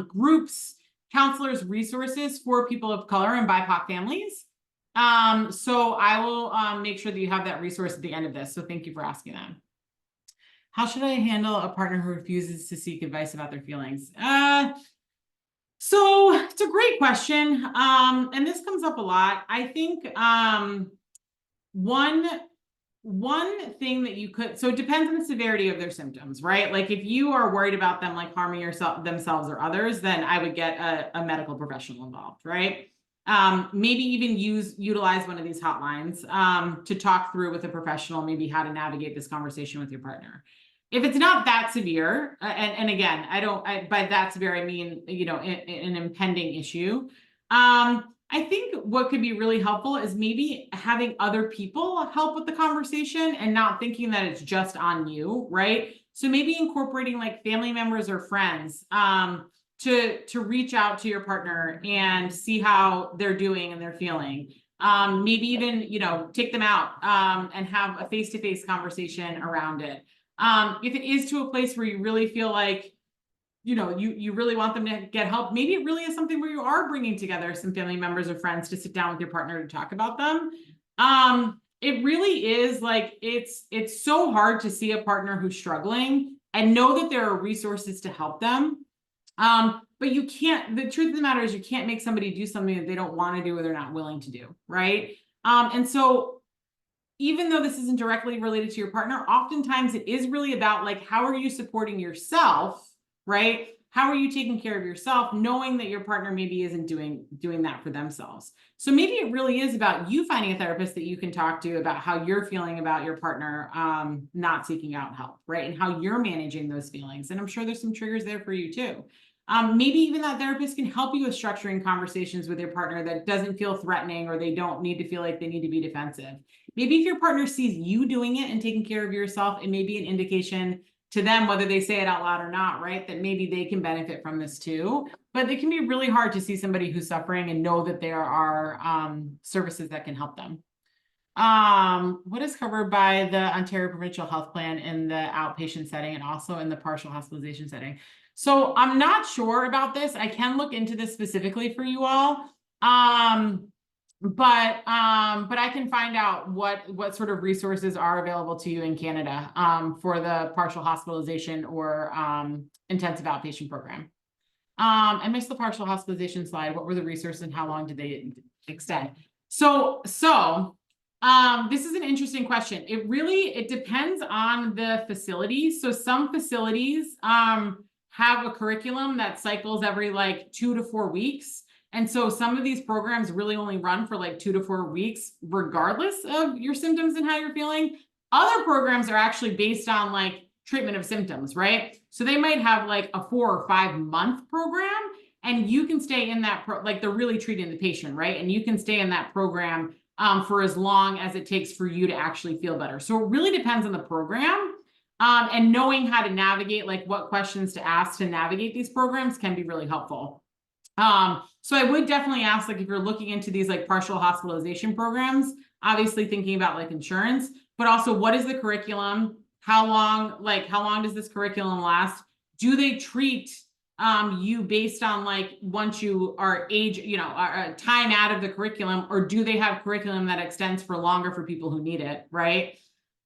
groups, counselors, resources for people of color and BIPOC families. So I will make sure that you have that resource at the end of this. So thank you for asking that. How should I handle a partner who refuses to seek advice about their feelings? So it's a great question. And this comes up a lot. I think one thing that you could, so it depends on the severity of their symptoms, right? Like if you are worried about them like harming themselves or others, then I would get a medical professional involved, right? Maybe even utilize one of these hotlines to talk through with a professional, maybe how to navigate this conversation with your partner. If it's not that severe, and again, by that severe, I mean, an impending issue. I think what could be really helpful is maybe having other people help with the conversation and not thinking that it's just on you, right? So maybe incorporating like family members or friends, to reach out to your partner and see how they're doing and they're feeling. Maybe even, take them out, and have a face-to-face conversation around it. If it is to a place where you really feel like, you really want them to get help, maybe it really is something where you are bringing together some family members or friends to sit down with your partner to talk about them. It really is like, it's so hard to see a partner who's struggling and know that there are resources to help them. But you can't, the truth of the matter is you can't make somebody do something that they don't want to do or they're not willing to do, right? And so even though this isn't directly related to your partner, oftentimes it is really about like, how are you supporting yourself, right? How are you taking care of yourself, knowing that your partner maybe isn't doing that for themselves? So maybe it really is about you finding a therapist that you can talk to about how you're feeling about your partner not seeking out help, right? And how you're managing those feelings. And I'm sure there's some triggers there for you too. Maybe even that therapist can help you with structuring conversations with your partner that doesn't feel threatening, or they don't need to feel like they need to be defensive. Maybe if your partner sees you doing it and taking care of yourself, it may be an indication to them, whether they say it out loud or not, right, that maybe they can benefit from this too. But it can be really hard to see somebody who's suffering and know that there are services that can help them. What is covered by the Ontario Provincial Health Plan in the outpatient setting and also in the partial hospitalization setting? So I'm not sure about this. I can look into this specifically for you all. But I can find out what sort of resources are available to you in Canada for the partial hospitalization or intensive outpatient program. I missed the partial hospitalization slide. What were the resources and how long did they extend? So this is an interesting question. It depends on the facility. So some facilities have a curriculum that cycles every like 2 to 4 weeks. And so some of these programs really only run for like 2 to 4 weeks, regardless of your symptoms and how you're feeling. Other programs are actually based on like treatment of symptoms, right? So they might have like a 4 or 5 month program, and you can stay in that, like they're really treating the patient, right? And you can stay in that program for as long as it takes for you to actually feel better. So it really depends on the program. And knowing how to navigate, like what questions to ask to navigate these programs can be really helpful. So I would definitely ask, like, if you're looking into these like partial hospitalization programs, obviously thinking about like insurance, but also what is the curriculum? How long does this curriculum last? Do they treat you based on like once you are time out of the curriculum, or do they have curriculum that extends for longer for people who need it, right?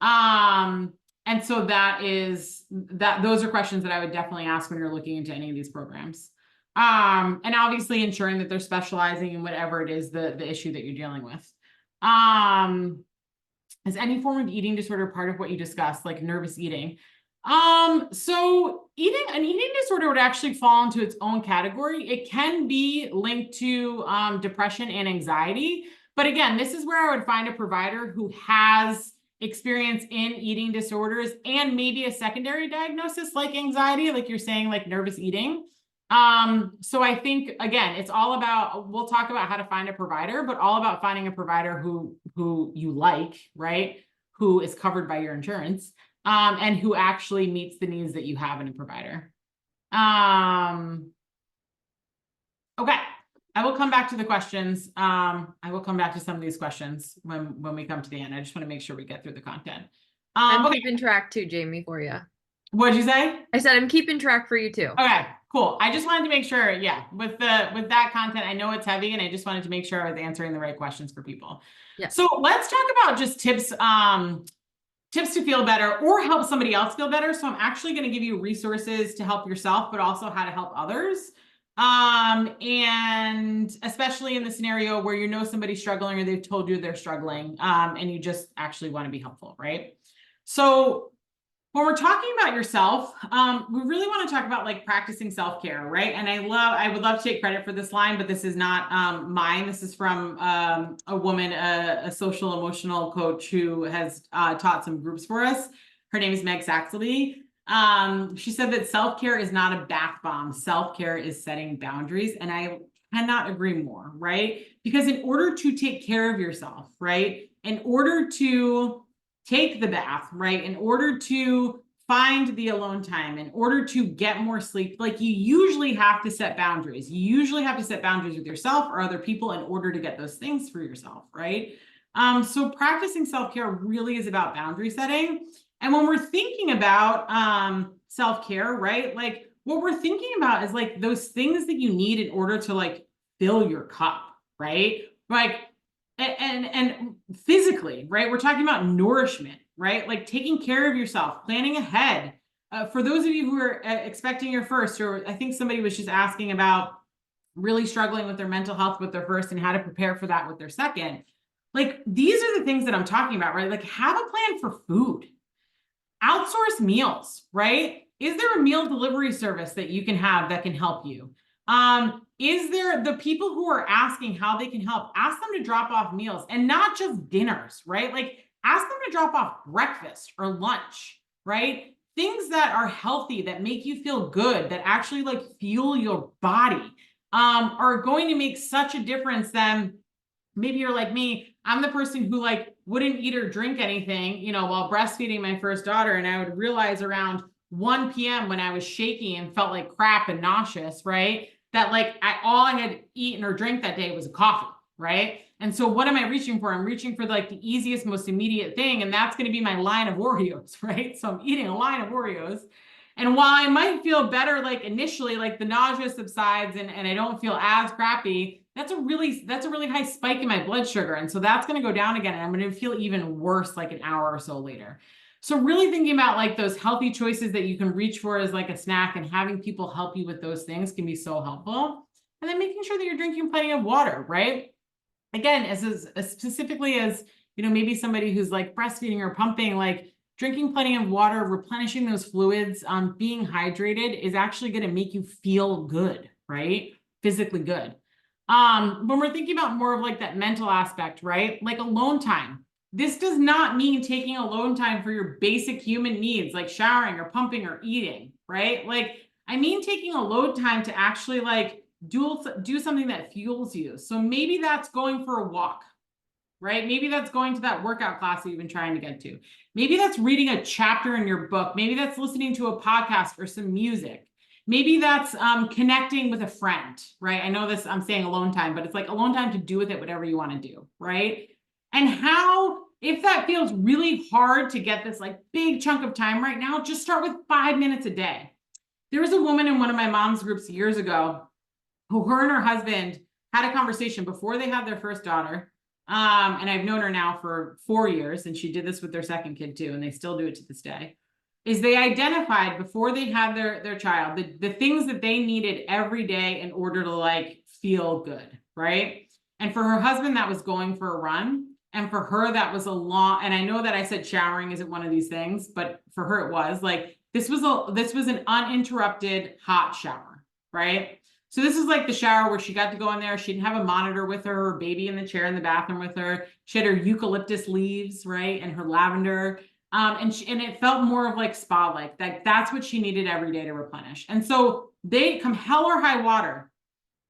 And so those are questions that I would definitely ask when you're looking into any of these programs. And obviously ensuring that they're specializing in whatever it is the issue that you're dealing with. Is any form of eating disorder part of what you discussed, like nervous eating? So an eating disorder would actually fall into its own category. It can be linked to depression and anxiety. But again, this is where I would find a provider who has experience in eating disorders and maybe a secondary diagnosis like anxiety, like you're saying, like nervous eating. So I think, again, it's all about, we'll talk about how to find a provider, but all about finding a provider who you like, right? Who is covered by your insurance, and who actually meets the needs that you have in a provider. Okay. I will come back to the questions. I will come back to some of these questions when we come to the end. I just want to make sure we get through the content. I'm Okay. keeping track too, Jamie, for you. What'd you say? I said I'm keeping track for you too. Okay, cool. I just wanted to make sure, yeah, with that content, I know it's heavy, and I just wanted to make sure I was answering the right questions for people. Yeah. So let's talk about just tips to feel better or help somebody else feel better. So I'm actually going to give you resources to help yourself, but also how to help others. And especially in the scenario where you know somebody's struggling or they've told you they're struggling, and you just actually want to be helpful, right? So when we're talking about yourself, we really want to talk about like practicing self-care, right? And I would love to take credit for this line, but this is not mine. This is from a woman, a social emotional coach who has taught some groups for us. Her name is Meg Saxelby. She said that self-care is not a bath bomb. Self-care is setting boundaries. And I cannot agree more, right? Because in order to take care of yourself, right? In order to take the bath, right? In order to find the alone time, in order to get more sleep, like you usually have to set boundaries. You usually have to set boundaries with yourself or other people in order to get those things for yourself, right? So practicing self-care really is about boundary setting. And when we're thinking about self-care, right? Like what we're thinking about is like those things that you need in order to like fill your cup, right? Like and physically, right? We're talking about nourishment, right? Like taking care of yourself, planning ahead. For those of you who are expecting your first, or I think somebody was just asking about really struggling with their mental health with their first and how to prepare for that with their second. Like these are the things that I'm talking about, right? Like have a plan for food, outsource meals, right? Is there a meal delivery service that you can have that can help you? Is there the people who are asking how they can help? Ask them to drop off meals and not just dinners, right? Like ask them to drop off breakfast or lunch, right? Things that are healthy, that make you feel good, that actually like fuel your body, are going to make such a difference than maybe you're like me. I'm the person who like wouldn't eat or drink anything, you know, while breastfeeding my first daughter. And I would realize around 1 p.m. when I was shaky and felt like crap and nauseous, right? That like all I had eaten or drank that day was a coffee, right? And so what am I reaching for? I'm reaching for like the easiest, most immediate thing. And that's going to be my line of Oreos, right? So I'm eating a line of Oreos. And while I might feel better, like initially, like the nausea subsides and I don't feel as crappy, that's a really high spike in my blood sugar. And so that's going to go down again. And I'm going to feel even worse like an hour or so later. So really thinking about like those healthy choices that you can reach for as like a snack and having people help you with those things can be so helpful. And then making sure that you're drinking plenty of water, right? Again, as specifically as, you know, maybe somebody who's like breastfeeding or pumping, like drinking plenty of water, replenishing those fluids, being hydrated is actually going to make you feel good, right? Physically good. When we're thinking about more of like that mental aspect, right? Like alone time. This does not mean taking alone time for your basic human needs, like showering or pumping or eating, right? Like, I mean, taking alone time to actually like do something that fuels you. So maybe that's going for a walk, right? Maybe that's going to that workout class that you've been trying to get to. Maybe that's reading a chapter in your book. Maybe that's listening to a podcast or some music. Maybe that's connecting with a friend, right? I know this, I'm saying alone time, but it's like alone time to do with it whatever you want to do, right? And how, if that feels really hard to get this like big chunk of time right now, just start with 5 minutes a day. There was a woman in one of my mom's groups years ago who her and her husband had a conversation before they had their first daughter. And I've known her now for 4 years, and she did this with their second kid too, and they still do it to this day. Is they identified before they had their child the things that they needed every day in order to like feel good, right? And for her husband, that was going for a run. And for her, that was a long, and I know that I said showering isn't one of these things, but for her it was like this was an uninterrupted hot shower, right? So this is like the shower where she got to go in there. She didn't have a monitor with her baby in the chair in the bathroom with her. She had her eucalyptus leaves, right? And her lavender. And it felt more of like spa-like. That's what she needed every day to replenish. And so they, come hell or high water,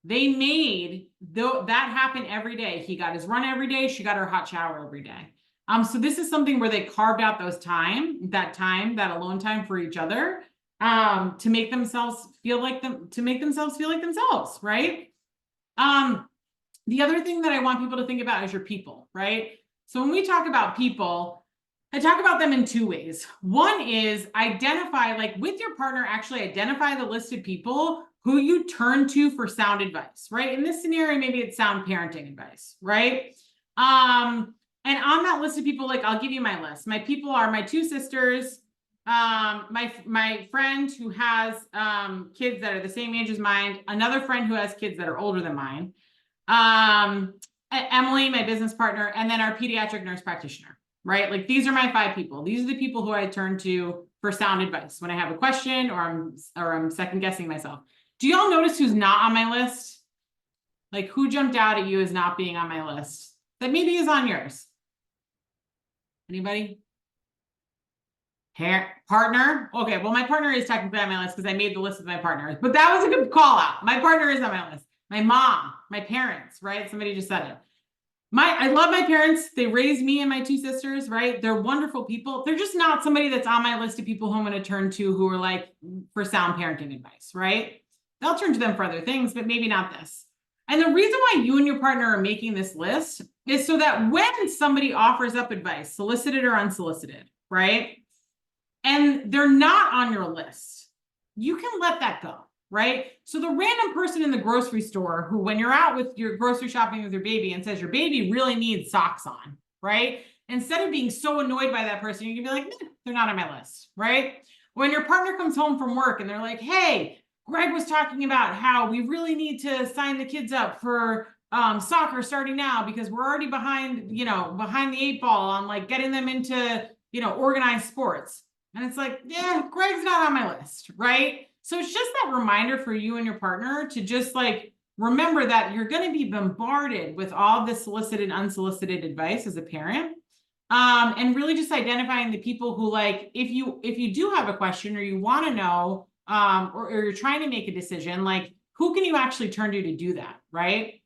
they made that happen every day. He got his run every day. She got her hot shower every day. So this is something where they carved out that alone time for each other, to make themselves feel like themselves, right? The other thing that I want people to think about is your people, right? So when we talk about people, I talk about them in 2 ways. One is identify, like with your partner, actually identify the list of people who you turn to for sound advice, right? In this scenario, maybe it's sound parenting advice, right? And on that list of people, like I'll give you my list. My people are my 2 sisters, my friend who has kids that are the same age as mine, another friend who has kids that are older than mine, Emily, my business partner, and then our pediatric nurse practitioner, right? Like these are my 5 people. These are the people who I turn to for sound advice when I have a question or I'm second guessing myself. Do y'all notice who's not on my list? Like who jumped out at you as not being on my list? That maybe is on yours. Anybody? Partner. Okay, well, my partner is technically on my list because I made the list with my partners, but that was a good call out. My partner is on my list. My mom, my parents, right? Somebody just said it. I love my parents. They raised me and my two sisters, right? They're wonderful people. They're just not somebody that's on my list of people who I'm going to turn to who are like for sound parenting advice, right? They'll turn to them for other things, but maybe not this. And the reason why you and your partner are making this list is so that when somebody offers up advice, solicited or unsolicited, right? And they're not on your list, you can let that go, right? So the random person in the grocery store who, when you're out with your grocery shopping with your baby and says your baby really needs socks on, right? Instead of being so annoyed by that person, you can be like, they're not on my list, right? When your partner comes home from work and they're like, hey, Greg was talking about how we really need to sign the kids up for soccer starting now because we're already behind the 8 ball on like getting them into, organized sports. And it's like, yeah, Greg's not on my list, right? So it's just that reminder for you and your partner to just like remember that you're going to be bombarded with all this solicited, unsolicited advice as a parent. And really just identifying the people who like, if you do have a question or you want to know, or you're trying to make a decision, like who can you actually turn to do that, right?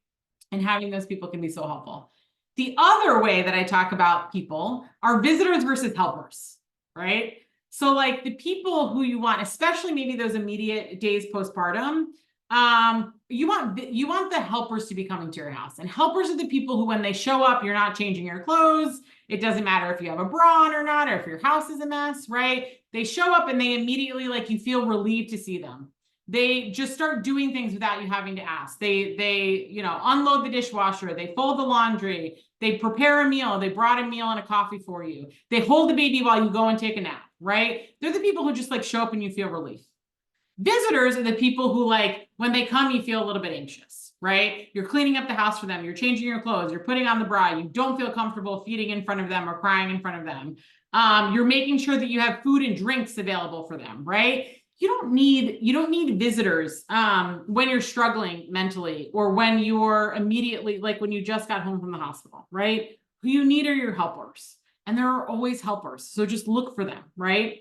And having those people can be so helpful. The other way that I talk about people are visitors versus helpers, right? So like the people who you want, especially maybe those immediate days postpartum, you want the helpers to be coming to your house. And helpers are the people who, when they show up, you're not changing your clothes. It doesn't matter if you have a bra on or not, or if your house is a mess, right? They show up and they immediately, like, you feel relieved to see them. They just start doing things without you having to ask. They unload the dishwasher, they fold the laundry, they prepare a meal, they brought a meal and a coffee for you. They hold the baby while you go and take a nap, right? They're the people who just like show up and you feel relief. Visitors are the people who, like, when they come, you feel a little bit anxious, right? You're cleaning up the house for them. You're changing your clothes. You're putting on the bra. You don't feel comfortable feeding in front of them or crying in front of them. You're making sure that you have food and drinks available for them, right? You don't need visitors when you're struggling mentally or when you're immediately, like when you just got home from the hospital, right? Who you need are your helpers. And there are always helpers. So just look for them, right?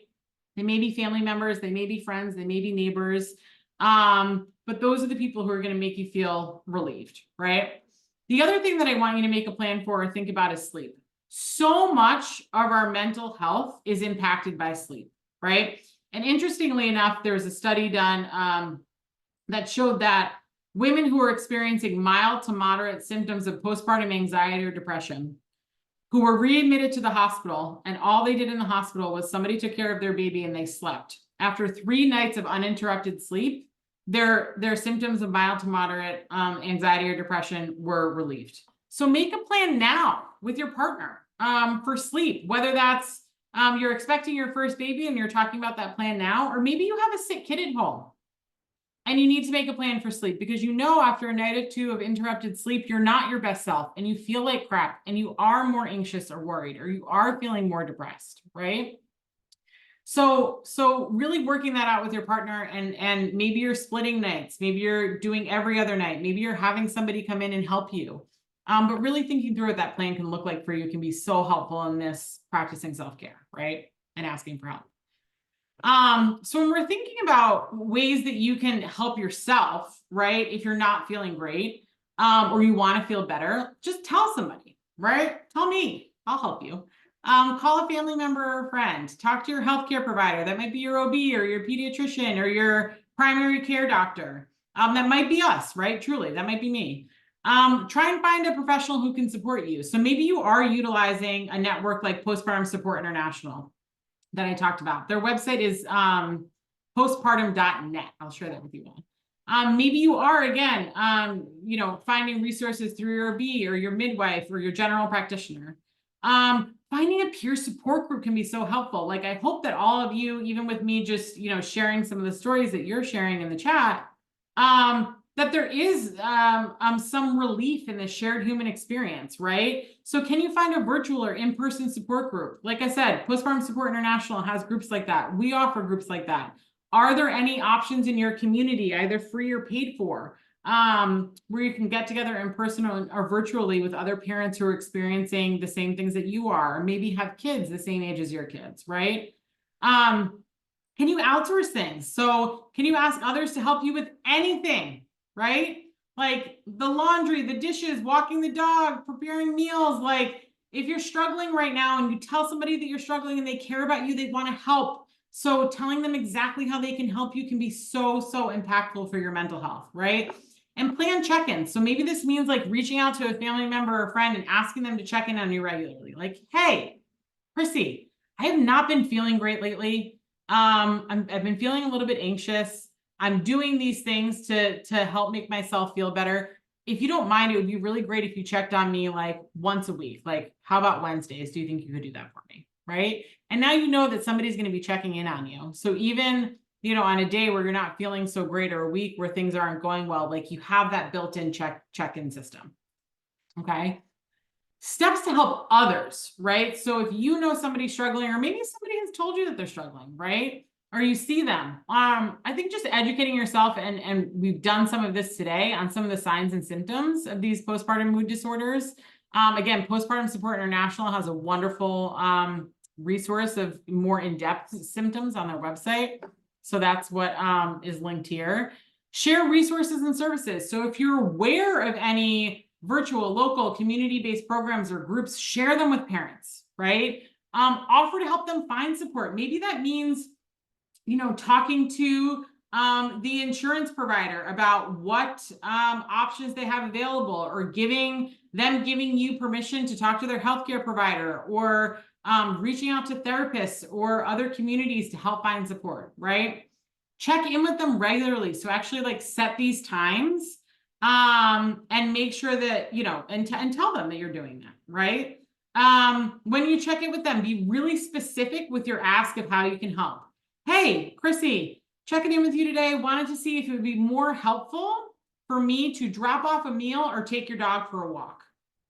They may be family members, they may be friends, they may be neighbors. But those are the people who are going to make you feel relieved, right? The other thing that I want you to make a plan for or think about is sleep. So much of our mental health is impacted by sleep, right? And interestingly enough, there was a study done that showed that women who are experiencing mild to moderate symptoms of postpartum anxiety or depression, who were readmitted to the hospital, and all they did in the hospital was somebody took care of their baby and they slept. After 3 nights of uninterrupted sleep, their symptoms of mild to moderate anxiety or depression were relieved. So make a plan now with your partner for sleep, whether that's you're expecting your first baby and you're talking about that plan now, or maybe you have a sick kid at home and you need to make a plan for sleep because after a night or 2 of interrupted sleep, you're not your best self and you feel like crap and you are more anxious or worried or you are feeling more depressed, right? So really working that out with your partner, and maybe you're splitting nights, maybe you're doing every other night, maybe you're having somebody come in and help you. But really thinking through what that plan can look like for you can be so helpful in this practicing self-care, right? And asking for help. So when we're thinking about ways that you can help yourself, right? If you're not feeling great, or you want to feel better, just tell somebody, right? Tell me, I'll help you. Call a family member or a friend, talk to your healthcare provider. That might be your OB or your pediatrician or your primary care doctor. That might be us, right? Truly, that might be me. Try and find a professional who can support you. So maybe you are utilizing a network like Postpartum Support International that I talked about. Their website is postpartum.net. I'll share that with you all. Maybe you are, again, finding resources through your OB or your midwife or your general practitioner. Finding a peer support group can be so helpful. Like, I hope that all of you, even with me just, sharing some of the stories that you're sharing in the chat, that there is some relief in the shared human experience, right? So can you find a virtual or in-person support group? Like I said, Postpartum Support International has groups like that. We offer groups like that. Are there any options in your community, either free or paid for, where you can get together in person or virtually with other parents who are experiencing the same things that you are, or maybe have kids the same age as your kids, right? Can you outsource things? So can you ask others to help you with anything, right? Like the laundry, the dishes, walking the dog, preparing meals. Like if you're struggling right now and you tell somebody that you're struggling and they care about you, they want to help. So telling them exactly how they can help you can be so, so impactful for your mental health, right? And plan check-ins. So maybe this means like reaching out to a family member or friend and asking them to check in on you regularly. Like, hey, Chrissy, I have not been feeling great lately. I've been feeling a little bit anxious. I'm doing these things to help make myself feel better. If you don't mind, it would be really great if you checked on me like once a week. Like, how about Wednesdays? Do you think you could do that for me? Right. And now you know that somebody's going to be checking in on you. So even, on a day where you're not feeling so great or a week where things aren't going well, like you have that built-in check-in system. Okay. Steps to help others, right? So if you know somebody's struggling, or maybe somebody has told you that they're struggling, right? Or you see them. I think just educating yourself, and we've done some of this today on some of the signs and symptoms of these postpartum mood disorders. Again, Postpartum Support International has a wonderful resource of more in-depth symptoms on their website. So that's what is linked here. Share resources and services. So if you're aware of any virtual, local, community-based programs or groups, share them with parents, right? Offer to help them find support. Maybe that means, talking to the insurance provider about what options they have available, or giving you permission to talk to their healthcare provider, or reaching out to therapists or other communities to help find support, right? Check in with them regularly. So actually like set these times and make sure that, and tell them that you're doing that, right? When you check in with them, be really specific with your ask of how you can help. Hey, Chrissy, checking in with you today. Wanted to see if it would be more helpful for me to drop off a meal or take your dog for a walk,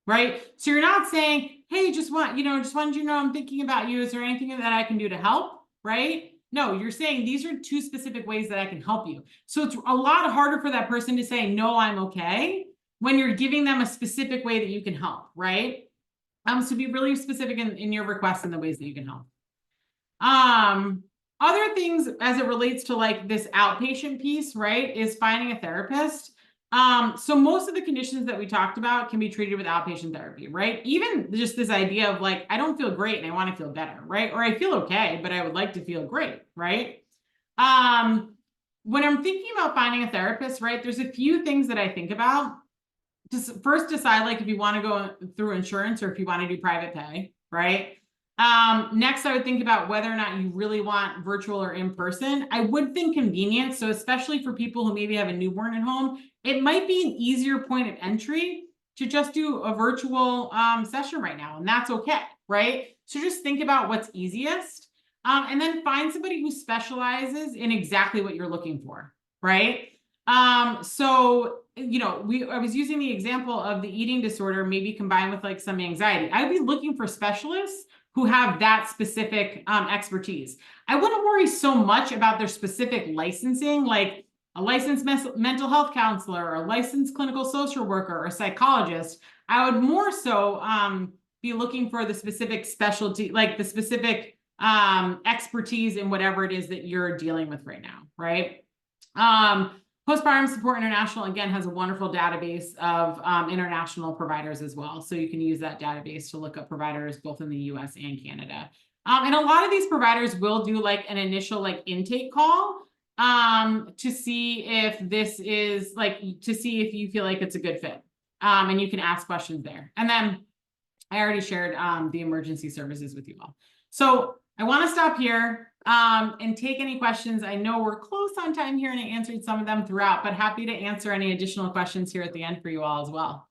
right? So you're not saying, hey, just wanted you to know I'm thinking about you. Is there anything that I can do to help, right? No, you're saying these are two specific ways that I can help you. So it's a lot harder for that person to say, no, I'm okay, when you're giving them a specific way that you can help, right? So be really specific in your requests and the ways that you can help. Other things as it relates to like this outpatient piece, right, is finding a therapist. So most of the conditions that we talked about can be treated with outpatient therapy, right? Even just this idea of like, I don't feel great and I want to feel better, right? Or I feel okay, but I would like to feel great, right? When I'm thinking about finding a therapist, right, there's a few things that I think about. Just first decide like if you want to go through insurance or if you want to do private pay, right? Next, I would think about whether or not you really want virtual or in person. I would think convenience. So especially for people who maybe have a newborn at home, it might be an easier point of entry to just do a virtual session right now. And that's okay, right? So just think about what's easiest. And then find somebody who specializes in exactly what you're looking for, right? So, I was using the example of the eating disorder, maybe combined with like some anxiety. I'd be looking for specialists who have that specific expertise. I wouldn't worry so much about their specific licensing, like a licensed mental health counselor, or a licensed clinical social worker, or a psychologist. I would more so be looking for the specific specialty, like the specific expertise in whatever it is that you're dealing with right now, right? Postpartum Support International, again, has a wonderful database of international providers as well. So you can use that database to look up providers both in the US and Canada. And a lot of these providers will do like an initial like intake call to see if this is like, to see if you feel like it's a good fit. And you can ask questions there. And then I already shared the emergency services with you all. So I want to stop here and take any questions. I know we're close on time here and I answered some of them throughout, but happy to answer any additional questions here at the end for you all as well.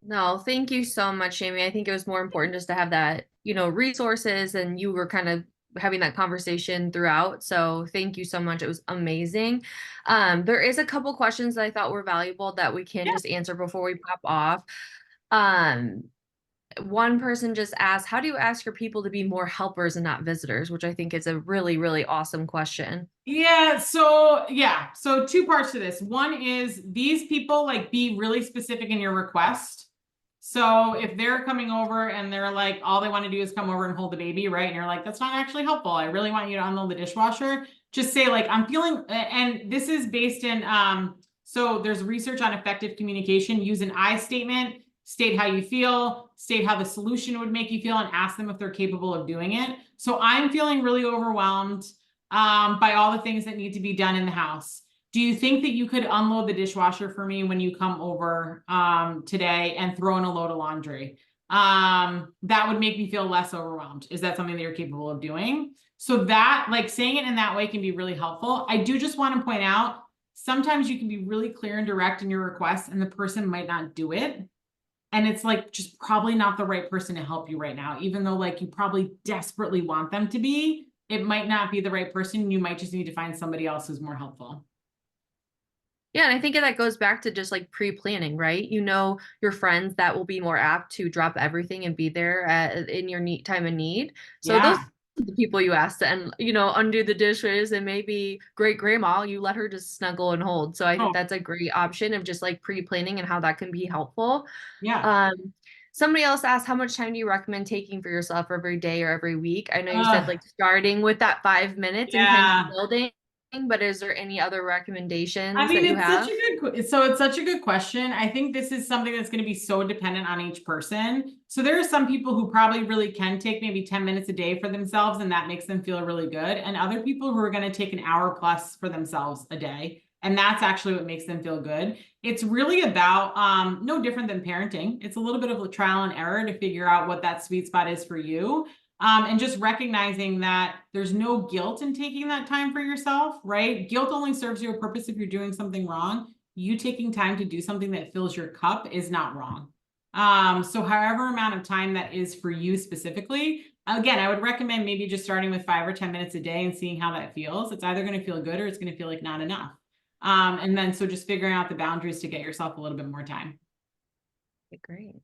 No, thank you so much, Jamie. I think it was more important just to have that, resources, and you were kind of having that conversation throughout. So thank you so much. It was amazing. There is a couple questions that I thought were valuable that we can just answer before we pop off. One person just asked, how do you ask your people to be more helpers and not visitors? Which I think is a really, really awesome question. So two parts to this. One is these people, like, be really specific in your request. So if they're coming over and they're like, all they want to do is come over and hold the baby, right? And you're like, that's not actually helpful. I really want you to unload the dishwasher. Just say like, I'm feeling, and this is based in, so there's research on effective communication. Use an I statement, state how you feel, state how the solution would make you feel, and ask them if they're capable of doing it. So I'm feeling really overwhelmed by all the things that need to be done in the house. Do you think that you could unload the dishwasher for me when you come over today and throw in a load of laundry? That would make me feel less overwhelmed. Is that something that you're capable of doing? So that, like, saying it in that way can be really helpful. I do just want to point out, sometimes you can be really clear and direct in your requests and the person might not do it. And it's like just probably not the right person to help you right now, even though like you probably desperately want them to be. It might not be the right person. You might just need to find somebody else who's more helpful. Yeah, and I think that goes back to just like pre-planning, right? You know your friends that will be more apt to drop everything and be there in your neat time of need. So those Yeah. are the people you ask to, and undo the dishes, and maybe great grandma, you let her just snuggle and hold. So I think Oh, that's a great option of just like pre-planning and how that can be helpful. yeah. Um, Somebody else asked, how much time do you recommend taking for yourself every day or every week? I know you said Ugh, like starting with that 5 minutes and kind of yeah. building, but is there any other I recommendations mean, that you it's such have? a it's such a good question. I think this is something that's going to be so dependent on each person. So there are some people who probably really can take maybe 10 minutes a day for themselves, and that makes them feel really good. And other people who are going to take an hour plus for themselves a day. And that's actually what makes them feel good. It's really about no different than parenting. It's a little bit of a trial and error to figure out what that sweet spot is for you. And just recognizing that there's no guilt in taking that time for yourself, right? Guilt only serves you a purpose if you're doing something wrong. You taking time to do something that fills your cup is not wrong. So however amount of time that is for you specifically, again, I would recommend maybe just starting with 5 or 10 minutes a day and seeing how that feels. It's either going to feel good or it's going to feel like not enough. And then so just figuring out the boundaries to get yourself a little bit more time. Okay, great.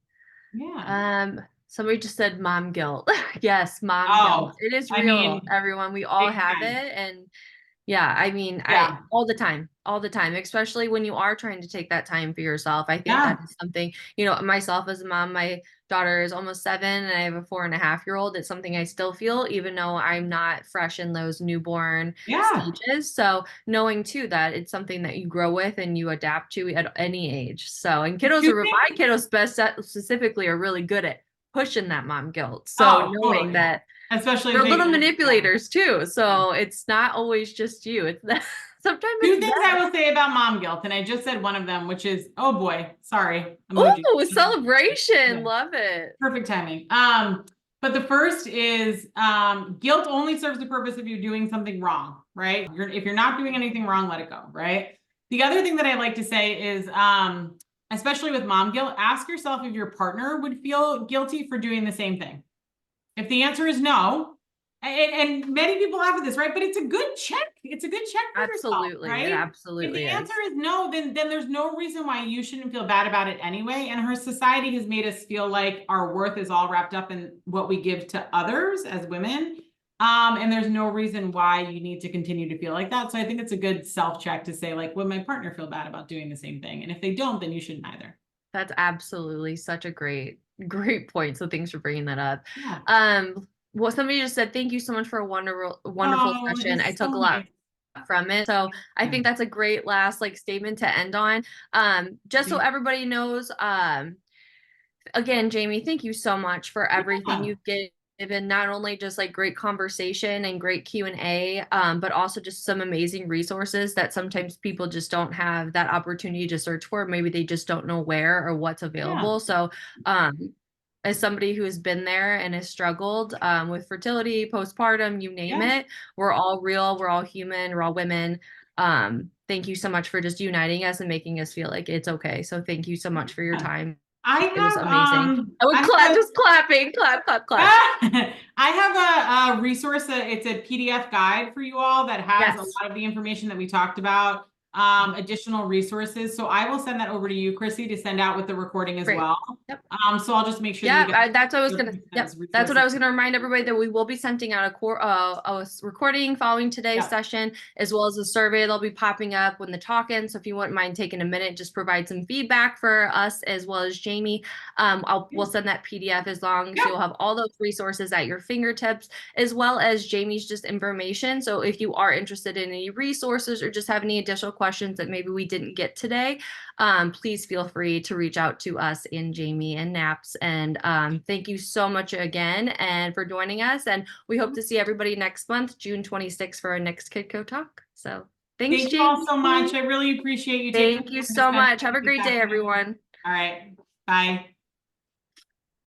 Yeah. Somebody just said mom guilt. Yes, mom guilt. Oh, It is I real, mean, everyone. We all big have it. time. And yeah, I mean, I Yeah. all the time, especially when you are trying to take that time for yourself. I think that Yeah. is something, myself as a mom, my daughter is almost 7 and I have a 4.5-year-old. It's something I still feel, even though I'm not fresh in those newborn Yeah. stages. So knowing too that it's something that you grow with and you adapt to at any age. So, and Do kiddos you are, think? my kiddos specifically are really good at pushing that mom guilt. So Oh, knowing totally. that Especially if they're they little get, yeah. manipulators too. So it's not always just you. It's that sometimes Two it's things them. I will say about mom guilt, and I just said one of them, which is, oh boy, sorry, emoji. Oh, celebration. Yeah, Love it. perfect timing. But the first is guilt only serves the purpose if you're doing something wrong, right? If you're not doing anything wrong, let it go, right? The other thing that I like to say is, especially with mom guilt, ask yourself if your partner would feel guilty for doing the same thing. If the answer is no, and many people laugh at this, right? But it's a good check. It's a good check for yourself, Absolutely. It right? If absolutely the answer is. is no, then there's no reason why you shouldn't feel bad about it anyway. And her society has made us feel like our worth is all wrapped up in what we give to others as women. And there's no reason why you need to continue to feel like that. So I think it's a good self-check to say, like, would my partner feel bad about doing the same thing? And if they don't, then you shouldn't either. That's absolutely such a great point. So thanks for bringing that up. Yeah. Well, somebody just said, thank you so much for a wonderful Oh, it session. I was took so a lot nice. from it. So I Yeah. think that's a great last like statement to end on. Just so everybody knows, again, Jamie, thank you so much for everything Yeah. you've given, not only just like great conversation and great Q&A, but also just some amazing resources that sometimes people just don't have that opportunity to search for. Maybe they just don't know where or what's Yeah. available. So, as somebody who has been there and has struggled with fertility, postpartum, you name Yeah. it, we're all real, we're all human, we're all women. Thank you so much for just uniting us and making us feel like it's okay. So thank you so much for your Yeah. time. I It was have amazing. I would clap, just clapping, clap, clap, clap. I have a resource. It's a PDF guide for you all that has a Yes. lot of the information that we talked about. additional resources. So I will send that over to you, Chrissy, to send out with the recording as Great. well. Yep. So I'll just make sure that you Yeah, guys that's what I was gonna. Yep, those that's what I resources. was gonna remind everybody that we will be sending out a recording following today's Yeah. session, as well as a survey that'll be popping up when the talk ends. So if you wouldn't mind taking a minute, just provide some feedback for us as well as Jamie. We'll send that PDF as long as Yeah. you'll have all those resources at your fingertips, as well as Jamie's just information. So if you are interested in any resources or just have any additional questions that maybe we didn't get today, please feel free to reach out to us in Jamie and Naps. And thank you so much again and for joining us. And we hope to see everybody next month, June 26th, for our next Kidco talk. So thanks, Thank you all Jamie. so much. I really appreciate you taking Thank the you time to so spend much. Have a this great day, afternoon. everyone. All right. Bye.